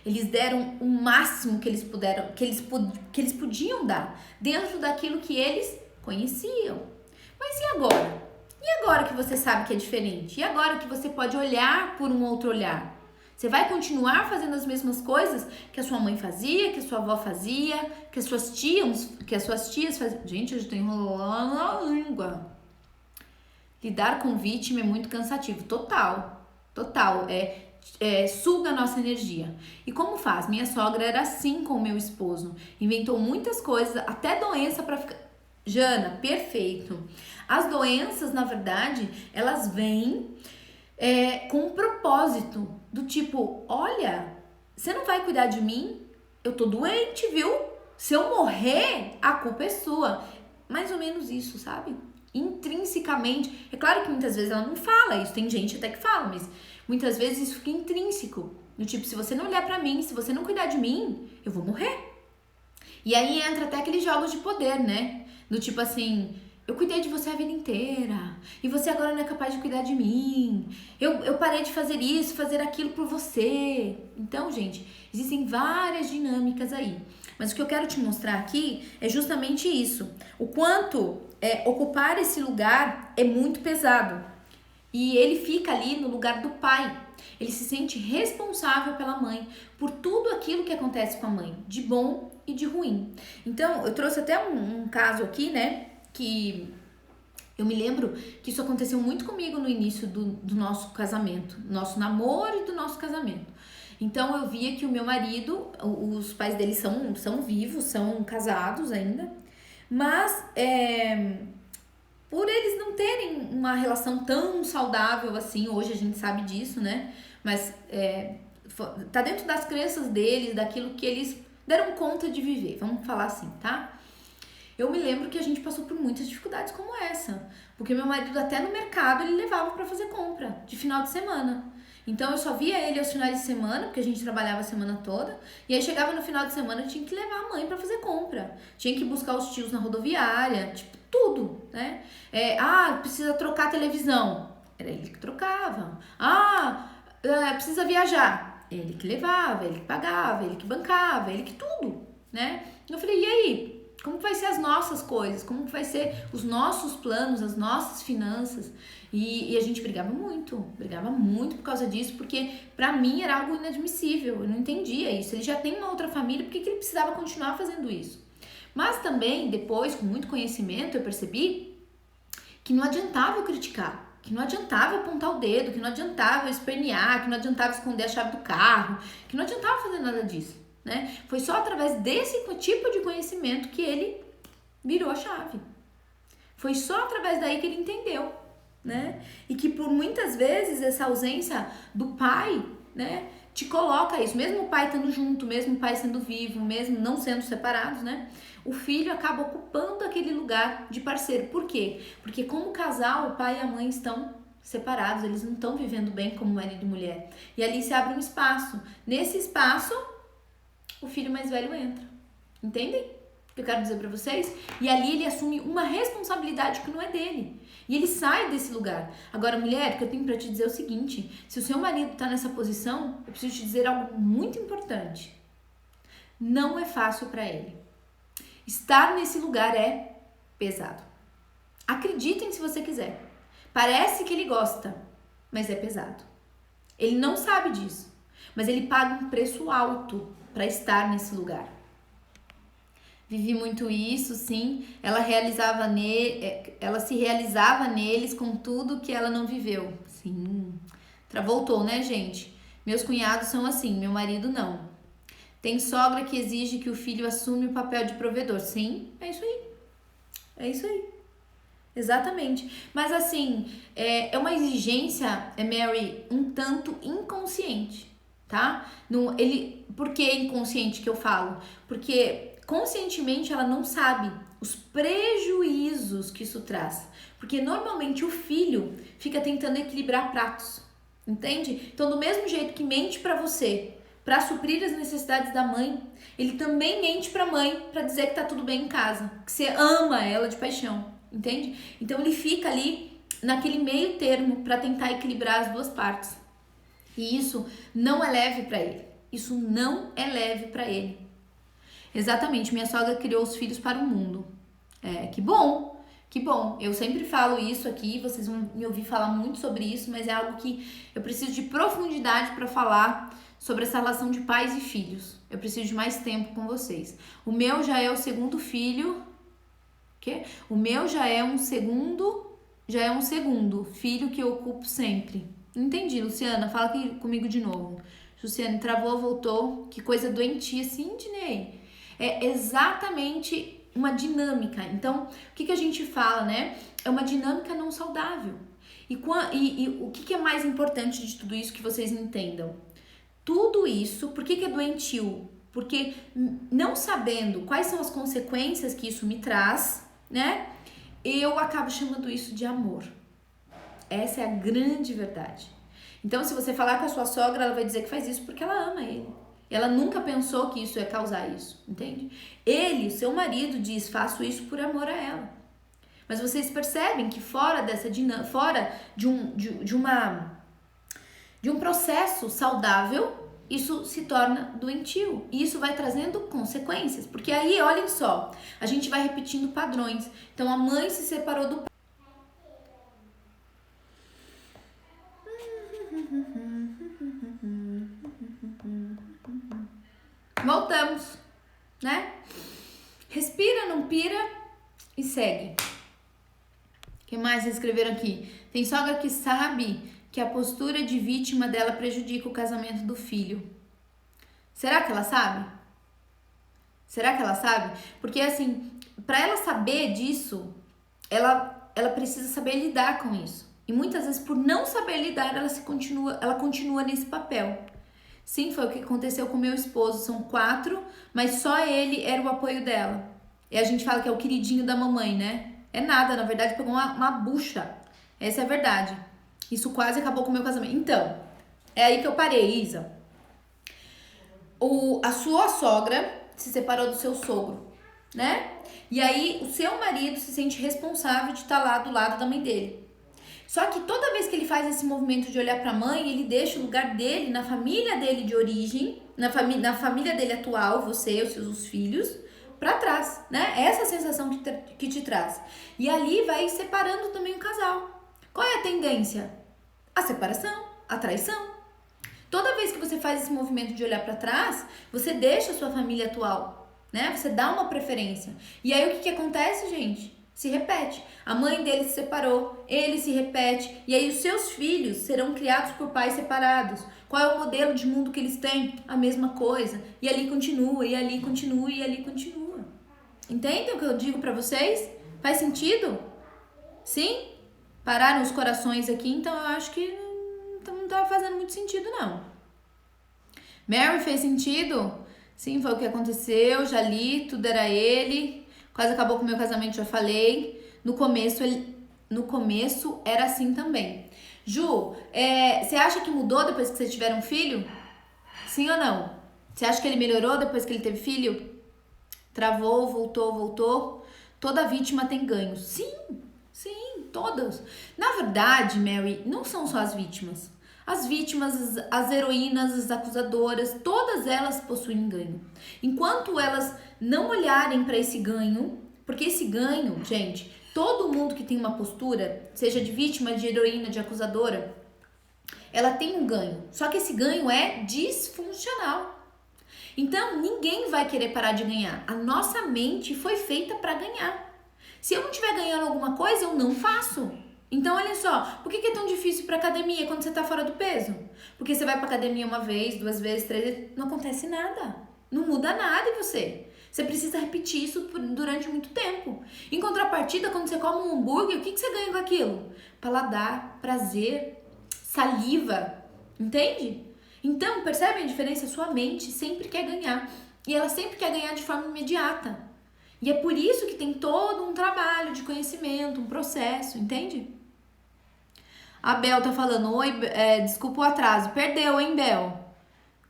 Eles deram o máximo que eles puderam, que eles podiam dar, dentro daquilo que eles conheciam. Mas e agora? E agora que você sabe que é diferente? E agora que você pode olhar por um outro olhar? Você vai continuar fazendo as mesmas coisas que a sua mãe fazia, que a sua avó fazia, que as suas tias faziam? Gente, eu já tô enrolando a língua. Lidar com vítima é muito cansativo. Total. Suga a nossa energia. E como faz? Minha sogra era assim com o meu esposo. Inventou muitas coisas, até doença pra ficar... Jana, perfeito. As doenças, na verdade, elas vêm com um propósito. Do tipo, olha, você não vai cuidar de mim? Eu tô doente, viu? Se eu morrer, a culpa é sua. Mais ou menos isso, sabe? Intrinsecamente. É claro que muitas vezes ela não fala isso. Tem gente até que fala, mas muitas vezes isso fica intrínseco. Do tipo, se você não olhar pra mim, se você não cuidar de mim, eu vou morrer. E aí entra até aqueles jogos de poder, né? Do tipo assim, eu cuidei de você a vida inteira e você agora não é capaz de cuidar de mim. Eu parei de fazer isso, fazer aquilo por você. Então, gente, existem várias dinâmicas aí. Mas o que eu quero te mostrar aqui é justamente isso. O quanto ocupar esse lugar é muito pesado. E ele fica ali no lugar do pai. Ele se sente responsável pela mãe, por tudo aquilo que acontece com a mãe, de bom e de ruim. Então, eu trouxe até um caso aqui, né, que eu me lembro que isso aconteceu muito comigo no início do nosso casamento, nosso namoro e do nosso casamento. Então, eu via que o meu marido, os pais dele são vivos, são casados ainda, mas por eles não terem uma relação tão saudável assim, hoje a gente sabe disso, né? Mas tá dentro das crenças deles, daquilo que eles deram conta de viver, vamos falar assim, tá? Eu me lembro que a gente passou por muitas dificuldades como essa, porque meu marido até no mercado ele levava pra fazer compra de final de semana. Então eu só via ele aos finais de semana, porque a gente trabalhava a semana toda, e aí chegava no final de semana eu tinha que levar a mãe pra fazer compra. Tinha que buscar os tios na rodoviária, tipo, tudo, né? Precisa trocar a televisão. Era ele que trocava. Precisa viajar. Ele que levava, ele que pagava, ele que bancava, ele que tudo, né? Eu falei, e aí? Como que vai ser as nossas coisas? Como que vai ser os nossos planos, as nossas finanças? E a gente brigava muito por causa disso, porque pra mim era algo inadmissível, eu não entendia isso. Ele já tem uma outra família, por que ele precisava continuar fazendo isso? Mas também, depois, com muito conhecimento, eu percebi que não adiantava eu criticar, que não adiantava eu apontar o dedo, que não adiantava eu espernear, que não adiantava esconder a chave do carro, que não adiantava fazer nada disso, né? Foi só através desse tipo de conhecimento que ele virou a chave. Foi só através daí que ele entendeu, né? E que por muitas vezes essa ausência do pai, né, te coloca isso, mesmo o pai estando junto, mesmo o pai sendo vivo, mesmo não sendo separados, né? O filho acaba ocupando aquele lugar de parceiro. Por quê? Porque como casal, o pai e a mãe estão separados, eles não estão vivendo bem como marido e mulher. E ali se abre um espaço. Nesse espaço, o filho mais velho entra. Entendem o que eu quero dizer pra vocês? E ali ele assume uma responsabilidade que não é dele. E ele sai desse lugar. Agora, mulher, o que eu tenho pra te dizer é o seguinte: se o seu marido tá nessa posição, eu preciso te dizer algo muito importante. Não é fácil pra ele. Estar nesse lugar é pesado. Acreditem se você quiser. Parece que ele gosta, mas é pesado. Ele não sabe disso, mas ele paga um preço alto para estar nesse lugar. Vivi muito isso, sim. Ela se realizava neles com tudo que ela não viveu. Sim. Voltou, né, gente? Meus cunhados são assim, meu marido não. Tem sogra que exige que o filho assume o papel de provedor. Sim, é isso aí. É isso aí. Exatamente. Mas assim, é uma exigência, Mary, um tanto inconsciente, tá? Por que inconsciente que eu falo? Porque conscientemente ela não sabe os prejuízos que isso traz. Porque normalmente o filho fica tentando equilibrar pratos, entende? Então, do mesmo jeito que mente pra você, pra suprir as necessidades da mãe, ele também mente pra mãe pra dizer que tá tudo bem em casa, que você ama ela de paixão, entende? Então, ele fica ali naquele meio termo pra tentar equilibrar as duas partes. E isso não é leve pra ele. Isso não é leve pra ele. Exatamente, minha sogra criou os filhos para o mundo. Que bom, que bom. Eu sempre falo isso aqui, vocês vão me ouvir falar muito sobre isso, mas é algo que eu preciso de profundidade para falar sobre essa relação de pais e filhos. Eu preciso de mais tempo com vocês. O meu já é o segundo filho. O meu já é um segundo filho que eu ocupo sempre. Entendi, Luciana, fala aqui comigo de novo. Luciana, travou, voltou. Que coisa doentia, sim, Dinei. É exatamente uma dinâmica. Então, o que a gente fala, né? É uma dinâmica não saudável. E o que é mais importante de tudo isso que vocês entendam? Tudo isso, por que é doentio? Porque não sabendo quais são as consequências que isso me traz, né? Eu acabo chamando isso de amor. Essa é a grande verdade. Então, se você falar com a sua sogra, ela vai dizer que faz isso porque ela ama ele. Ela nunca pensou que isso ia causar isso, entende? Ele, seu marido, diz, faço isso por amor a ela. Mas vocês percebem que fora dessa dinâmica, fora de um processo saudável, isso se torna doentio. E isso vai trazendo consequências. Porque aí, olhem só, a gente vai repetindo padrões. Então, a mãe se separou do pai. Voltamos, né? Respira, não pira e segue. O que mais vocês escreveram aqui? Tem sogra que sabe que a postura de vítima dela prejudica o casamento do filho. Será que ela sabe? Será que ela sabe? Porque assim, para ela saber disso, ela precisa saber lidar com isso. E muitas vezes, por não saber lidar, ela continua nesse papel. Sim, foi o que aconteceu com meu esposo. São 4, mas só ele era o apoio dela. E a gente fala que é o queridinho da mamãe, né? É nada, na verdade, pegou uma bucha. Essa é a verdade. Isso quase acabou com o meu casamento. Então, é aí que eu parei, Isa. A sua sogra se separou do seu sogro, né? E aí, o seu marido se sente responsável de estar lá do lado da mãe dele. Só que toda vez que ele faz esse movimento de olhar para a mãe, ele deixa o lugar dele na família dele de origem, na família dele atual, você, os seus filhos, para trás, né? Essa sensação que te traz. E ali vai separando também o casal. Qual é a tendência? A separação, a traição. Toda vez que você faz esse movimento de olhar para trás, você deixa a sua família atual, né? Você dá uma preferência. E aí o que acontece, gente? Se repete. A mãe dele se separou, ele se repete, e aí os seus filhos serão criados por pais separados. Qual é o modelo de mundo que eles têm? A mesma coisa. E ali continua, e ali continua, e ali continua. Entendem o que eu digo pra vocês? Faz sentido? Sim? Pararam os corações aqui, então eu acho que não tá fazendo muito sentido, não. Mary, fez sentido? Sim, foi o que aconteceu, já li, tudo era ele. Quase acabou com o meu casamento, já falei. No começo era assim também. Ju, você acha que mudou depois que vocês tiveram um filho? Sim ou não? Você acha que ele melhorou depois que ele teve filho? Travou, voltou. Toda vítima tem ganho. Sim, todas. Na verdade, Mary, não são só as vítimas. As vítimas, as heroínas, as acusadoras, todas elas possuem ganho. Enquanto elas não olharem para esse ganho, porque esse ganho, gente, todo mundo que tem uma postura, seja de vítima, de heroína, de acusadora, ela tem um ganho. Só que esse ganho é disfuncional. Então, ninguém vai querer parar de ganhar. A nossa mente foi feita para ganhar. Se eu não estiver ganhando alguma coisa, eu não faço. Então, olha só, por que é tão difícil para academia quando você tá fora do peso? Porque você vai pra academia uma vez, 2 vezes, 3 vezes, não acontece nada. Não muda nada em você. Você precisa repetir isso durante muito tempo. Em contrapartida, quando você come um hambúrguer, o que você ganha com aquilo? Paladar, prazer, saliva, entende? Então, percebe a diferença? Sua mente sempre quer ganhar. E ela sempre quer ganhar de forma imediata. E é por isso que tem todo um trabalho de conhecimento, um processo, entende? A Bel tá falando, oi, desculpa o atraso. Perdeu, hein, Bel?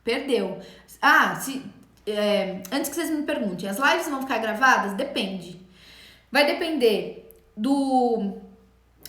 Perdeu. Antes que vocês me perguntem, as lives vão ficar gravadas? Depende. Vai depender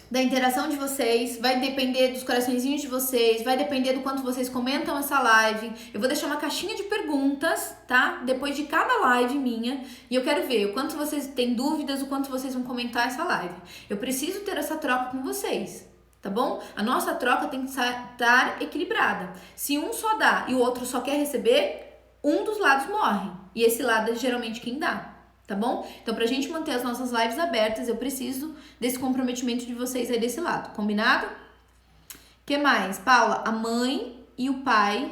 da interação de vocês, vai depender dos coraçõezinhos de vocês, vai depender do quanto vocês comentam essa live. Eu vou deixar uma caixinha de perguntas, tá? Depois de cada live minha, e eu quero ver o quanto vocês têm dúvidas, o quanto vocês vão comentar essa live. Eu preciso ter essa troca com vocês, tá bom? A nossa troca tem que estar equilibrada. Se um só dá e o outro só quer receber, um dos lados morre. E esse lado é geralmente quem dá. Tá bom? Então, pra gente manter as nossas lives abertas, eu preciso desse comprometimento de vocês aí desse lado. Combinado? Que mais? Paula, a mãe e o pai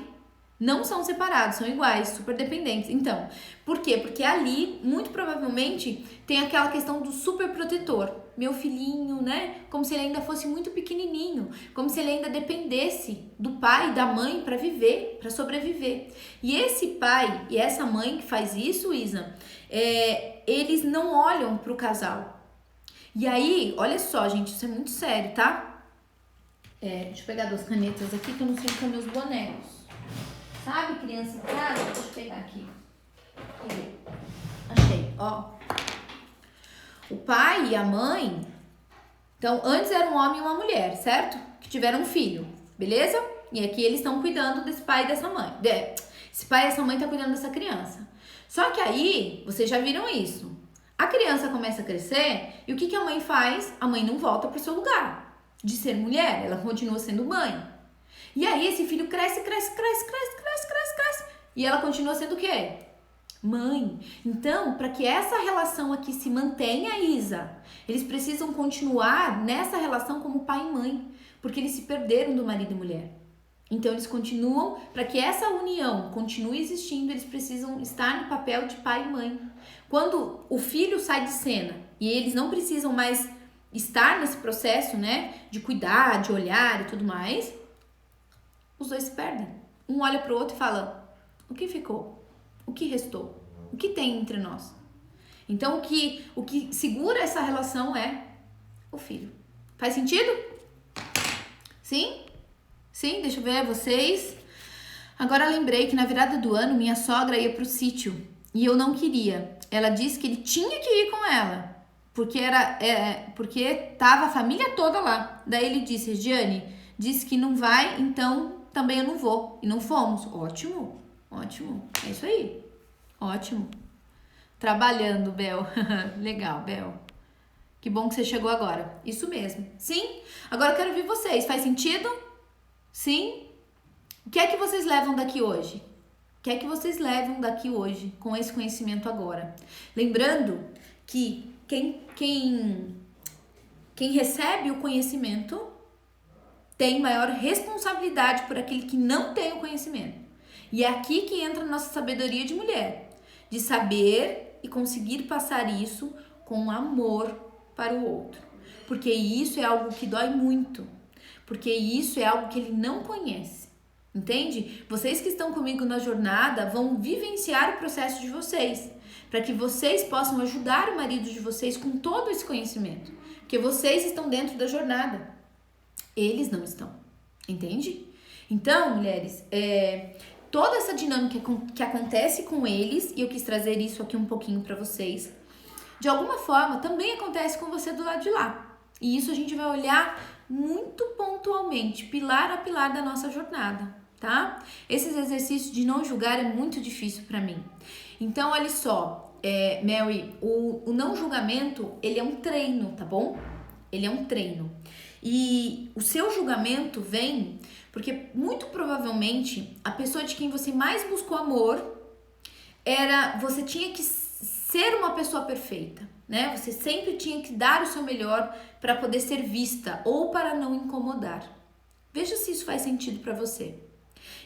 não são separados, são iguais, super dependentes. Então, por quê? Porque ali, muito provavelmente, tem aquela questão do super protetor. Meu filhinho, né? Como se ele ainda fosse muito pequenininho, como se ele ainda dependesse do pai e da mãe para viver, para sobreviver. E esse pai e essa mãe que faz isso, Isa, eles não olham pro casal. E aí, olha só, gente, isso é muito sério, tá? Deixa eu pegar 2 canetas aqui que eu não sei como meus bonecos. Sabe, criança em casa? Deixa eu pegar aqui. Achei, ó. O pai e a mãe, então, antes era um homem e uma mulher, certo? Que tiveram um filho, beleza? E aqui eles estão cuidando desse pai e dessa mãe. Esse pai e essa mãe estão cuidando dessa criança. Só que aí, vocês já viram isso. A criança começa a crescer e o que a mãe faz? A mãe não volta pro seu lugar de ser mulher, ela continua sendo mãe. E aí esse filho cresce. E ela continua sendo o quê? Mãe. Então, para que essa relação aqui se mantenha, Isa, eles precisam continuar nessa relação como pai e mãe, porque eles se perderam do marido e mulher. Então, eles continuam, para que essa união continue existindo, eles precisam estar no papel de pai e mãe. Quando o filho sai de cena e eles não precisam mais estar nesse processo, né, de cuidar, de olhar e tudo mais, os dois se perdem. Um olha pro outro e fala, o que ficou? O que restou? O que tem entre nós? Então, o que segura essa relação é o filho. Faz sentido? Sim? Sim? Deixa eu ver vocês. Agora lembrei que na virada do ano, minha sogra ia pro sítio e eu não queria. Ela disse que ele tinha que ir com ela, porque tava a família toda lá. Daí ele disse, Regiane, disse que não vai, então também eu não vou. E não fomos. Ótimo, ótimo. É isso aí. Ótimo. Trabalhando, Bel. Legal, Bel. Que bom que você chegou agora. Isso mesmo. Sim? Agora eu quero ver vocês. Faz sentido? Sim? O que é que vocês levam daqui hoje? O que é que vocês levam daqui hoje com esse conhecimento agora? Lembrando que quem recebe o conhecimento tem maior responsabilidade por aquele que não tem o conhecimento. E é aqui que entra a nossa sabedoria de mulher, de saber e conseguir passar isso com amor para o outro. Porque isso é algo que dói muito, porque isso é algo que ele não conhece, entende? Vocês que estão comigo na jornada vão vivenciar o processo de vocês, para que vocês possam ajudar o marido de vocês com todo esse conhecimento, porque vocês estão dentro da jornada, eles não estão, entende? Então, mulheres, toda essa dinâmica que acontece com eles, e eu quis trazer isso aqui um pouquinho para vocês, de alguma forma também acontece com você do lado de lá. E isso a gente vai olhar muito pontualmente, pilar a pilar da nossa jornada, tá? Esses exercícios de não julgar é muito difícil para mim. Então, olha só, Mary, o não julgamento, ele é um treino, tá bom? Ele é um treino. E o seu julgamento vem porque muito provavelmente a pessoa de quem você mais buscou amor você tinha que ser uma pessoa perfeita, né? Você sempre tinha que dar o seu melhor para poder ser vista ou para não incomodar. Veja se isso faz sentido para você.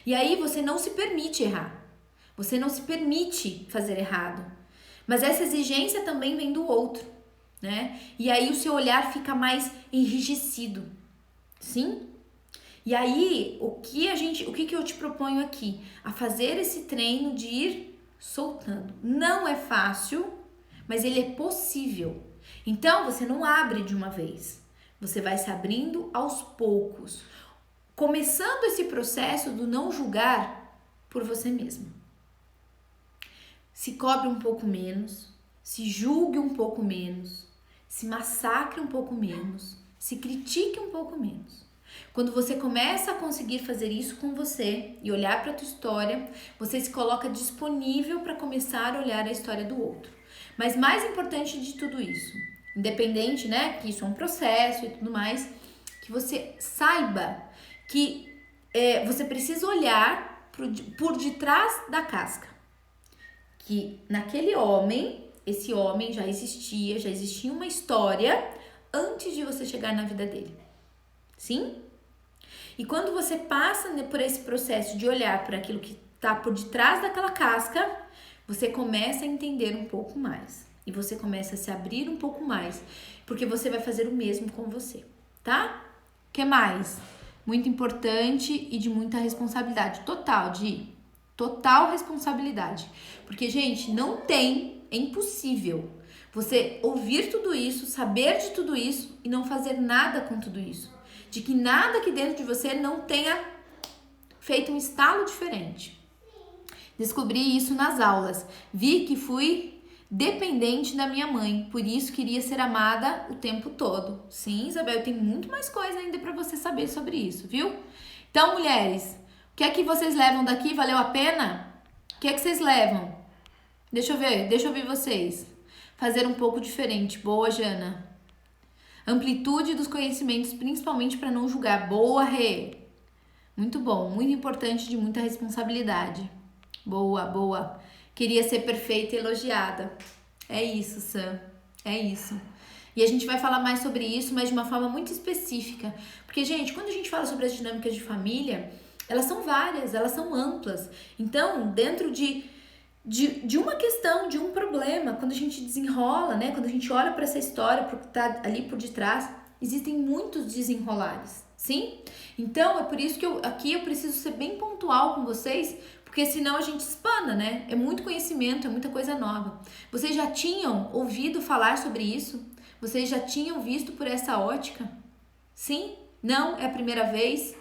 E aí você não se permite errar. Você não se permite fazer errado. Mas essa exigência também vem do outro, né? E aí o seu olhar fica mais enrijecido. Sim? E aí, o que eu te proponho aqui? A fazer esse treino de ir soltando. Não é fácil, mas ele é possível. Então, você não abre de uma vez. Você vai se abrindo aos poucos. Começando esse processo do não julgar por você mesmo. Se cobre um pouco menos, se julgue um pouco menos, se massacre um pouco menos, se critique um pouco menos. Quando você começa a conseguir fazer isso com você e olhar para a tua história, você se coloca disponível para começar a olhar a história do outro. Mas mais importante de tudo isso, independente, né, que isso é um processo e tudo mais, que você saiba que você precisa olhar por detrás da casca. Que naquele homem, esse homem já existia uma história antes de você chegar na vida dele. Sim? E quando você passa por esse processo de olhar para aquilo que está por detrás daquela casca, você começa a entender um pouco mais. E você começa a se abrir um pouco mais. Porque você vai fazer o mesmo com você, tá? O que mais? Muito importante e de muita responsabilidade. Total responsabilidade. Porque, gente, é impossível você ouvir tudo isso, saber de tudo isso e não fazer nada com tudo isso. De que nada aqui dentro de você não tenha feito um estalo diferente. Descobri isso nas aulas. Vi que fui dependente da minha mãe, por isso queria ser amada o tempo todo. Sim, Isabel, tem muito mais coisa ainda para você saber sobre isso, viu? Então, mulheres, o que é que vocês levam daqui? Valeu a pena? O que é que vocês levam? Deixa eu ouvir vocês. Fazer um pouco diferente. Boa, Jana. Amplitude dos conhecimentos, principalmente para não julgar. Boa, Rê. Muito bom, muito importante, de muita responsabilidade. Boa. Queria ser perfeita e elogiada. É isso, Sam. É isso. E a gente vai falar mais sobre isso, mas de uma forma muito específica. Porque, gente, quando a gente fala sobre as dinâmicas de família, elas são várias, elas são amplas. Então, dentro de uma questão, de um problema, quando a gente desenrola, né? Quando a gente olha para essa história, para o que tá ali por detrás, existem muitos desenrolares, sim? Então, é por isso que aqui eu preciso ser bem pontual com vocês, porque senão a gente espana, né? É muito conhecimento, é muita coisa nova. Vocês já tinham ouvido falar sobre isso? Vocês já tinham visto por essa ótica? Sim? Não? É a primeira vez?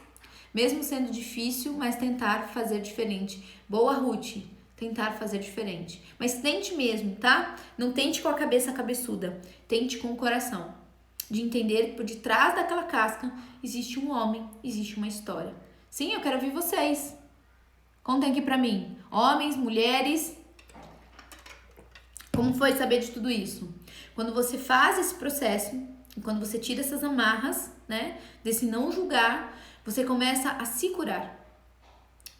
Mesmo sendo difícil, mas tentar fazer diferente. Boa, Ruth! Tentar fazer diferente. Mas tente mesmo, tá? Não tente com a cabeça cabeçuda. Tente com o coração. De entender que por detrás daquela casca existe um homem, existe uma história. Sim, eu quero ouvir vocês. Contem aqui pra mim. Homens, mulheres. Como foi saber de tudo isso? Quando você faz esse processo, e quando você tira essas amarras, né? Desse não julgar, você começa a se curar.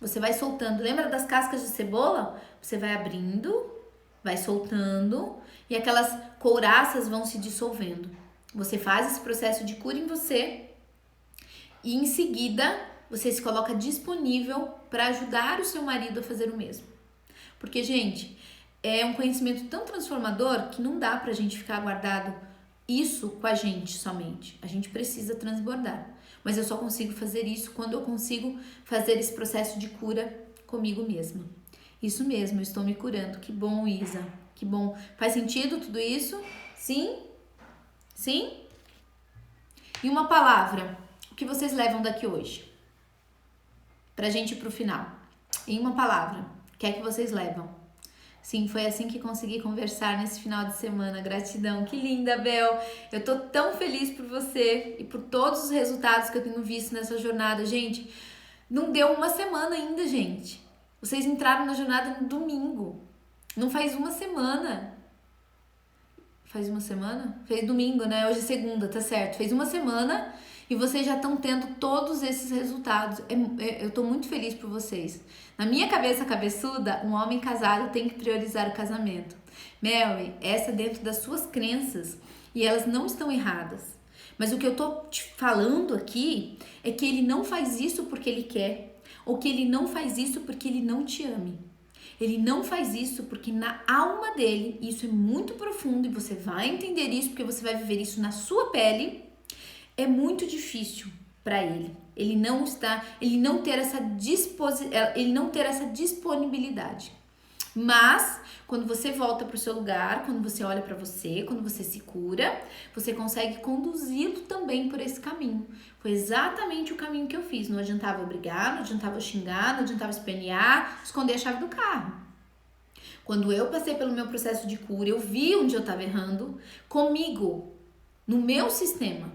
Você vai soltando. Lembra das cascas de cebola? Você vai abrindo, vai soltando e aquelas couraças vão se dissolvendo. Você faz esse processo de cura em você e em seguida você se coloca disponível para ajudar o seu marido a fazer o mesmo. Porque, gente, é um conhecimento tão transformador que não dá pra gente ficar guardado isso com a gente somente. A gente precisa transbordar. Mas eu só consigo fazer isso quando eu consigo fazer esse processo de cura comigo mesma. Isso mesmo, eu estou me curando. Que bom, Isa. Que bom. Faz sentido tudo isso? Sim? Sim? E uma palavra. O que vocês levam daqui hoje? Pra gente ir pro final. Em uma palavra. O que é que vocês levam? Sim, foi assim que consegui conversar nesse final de semana. Gratidão. Que linda, Bel. Eu tô tão feliz por você e por todos os resultados que eu tenho visto nessa jornada. Gente, não deu uma semana ainda, gente. Vocês entraram na jornada no domingo. Não faz uma semana. Faz uma semana? Fez domingo, né? Hoje é segunda, tá certo. Fez uma semana e vocês já estão tendo todos esses resultados. Eu tô muito feliz por vocês. Na minha cabeça cabeçuda, um homem casado tem que priorizar o casamento. Mary, essa é dentro das suas crenças e elas não estão erradas. Mas o que eu tô te falando aqui é que ele não faz isso porque ele quer ou que ele não faz isso porque ele não te ame. Ele não faz isso porque na alma dele, e isso é muito profundo e você vai entender isso porque você vai viver isso na sua pele, é muito difícil para ele. Ele não ter essa disponibilidade. Mas quando você volta para o seu lugar, quando você olha para você, quando você se cura, você consegue conduzi-lo também por esse caminho. Foi exatamente o caminho que eu fiz. Não adiantava eu brigar, não adiantava eu xingar, não adiantava espernear, esconder a chave do carro. Quando eu passei pelo meu processo de cura, eu vi onde eu estava errando comigo, no meu sistema.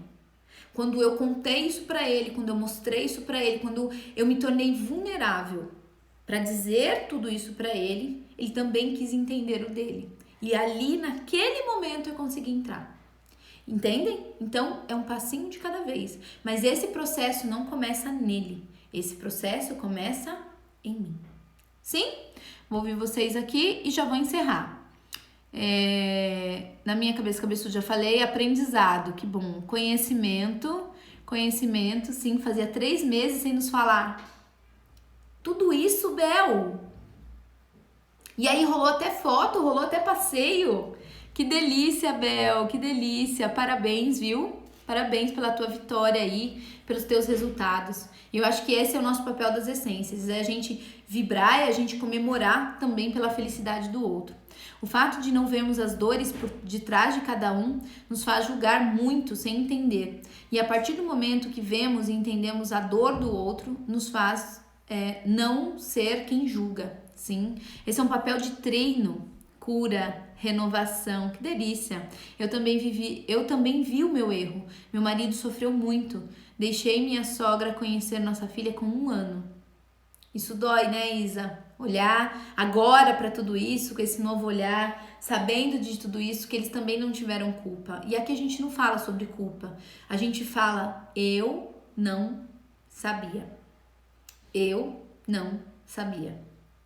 Quando eu contei isso para ele, quando eu mostrei isso para ele, quando eu me tornei vulnerável para dizer tudo isso para ele, ele também quis entender o dele. E ali, naquele momento, eu consegui entrar. Entendem? Então, é um passinho de cada vez. Mas esse processo não começa nele. Esse processo começa em mim. Sim? Vou ouvir vocês aqui e já vou encerrar. Na minha cabeça já falei, aprendizado, que bom. Conhecimento, sim, fazia 3 meses sem nos falar. Tudo isso, Bel. E aí rolou até foto, rolou até passeio. Que delícia, Bel, que delícia. Parabéns, viu? Parabéns pela tua vitória aí, pelos teus resultados. E eu acho que esse é o nosso papel das essências, é a gente vibrar e a gente comemorar também pela felicidade do outro. O fato de não vermos as dores por detrás de cada um nos faz julgar muito sem entender. E a partir do momento que vemos e entendemos a dor do outro, nos faz não ser quem julga, sim? Esse é um papel de treino, cura, renovação, que delícia. Eu também vi o meu erro. Meu marido sofreu muito. Deixei minha sogra conhecer nossa filha com 1 ano. Isso dói, né, Isa? Olhar agora para tudo isso, com esse novo olhar, sabendo de tudo isso, que eles também não tiveram culpa. E aqui a gente não fala sobre culpa. A gente fala, eu não sabia. Eu não sabia.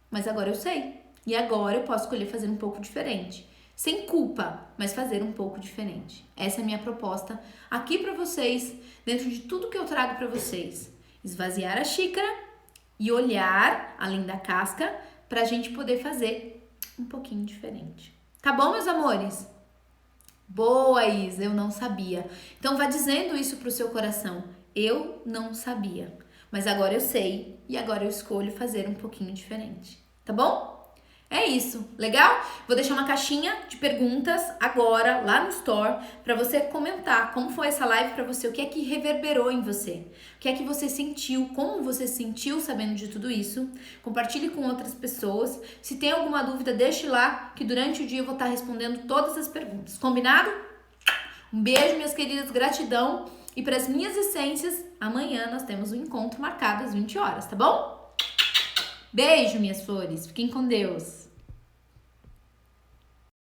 Mas agora eu sei. E agora eu posso escolher fazer um pouco diferente. Sem culpa, mas fazer um pouco diferente. Essa é a minha proposta aqui para vocês, dentro de tudo que eu trago para vocês. Esvaziar a xícara e olhar além da casca pra gente poder fazer um pouquinho diferente. Tá bom, meus amores? Boa, Isa, eu não sabia. Então vá dizendo isso pro seu coração. Eu não sabia. Mas agora eu sei e agora eu escolho fazer um pouquinho diferente. Tá bom? É isso, legal? Vou deixar uma caixinha de perguntas agora lá no Store para você comentar como foi essa live para você, o que é que reverberou em você, o que é que você sentiu, como você se sentiu sabendo de tudo isso. Compartilhe com outras pessoas. Se tem alguma dúvida, deixe lá que durante o dia eu vou estar respondendo todas as perguntas. Combinado? Um beijo, minhas queridas, gratidão. E para as minhas essências, amanhã nós temos um encontro marcado às 20 horas, tá bom? Beijo, minhas flores. Fiquem com Deus.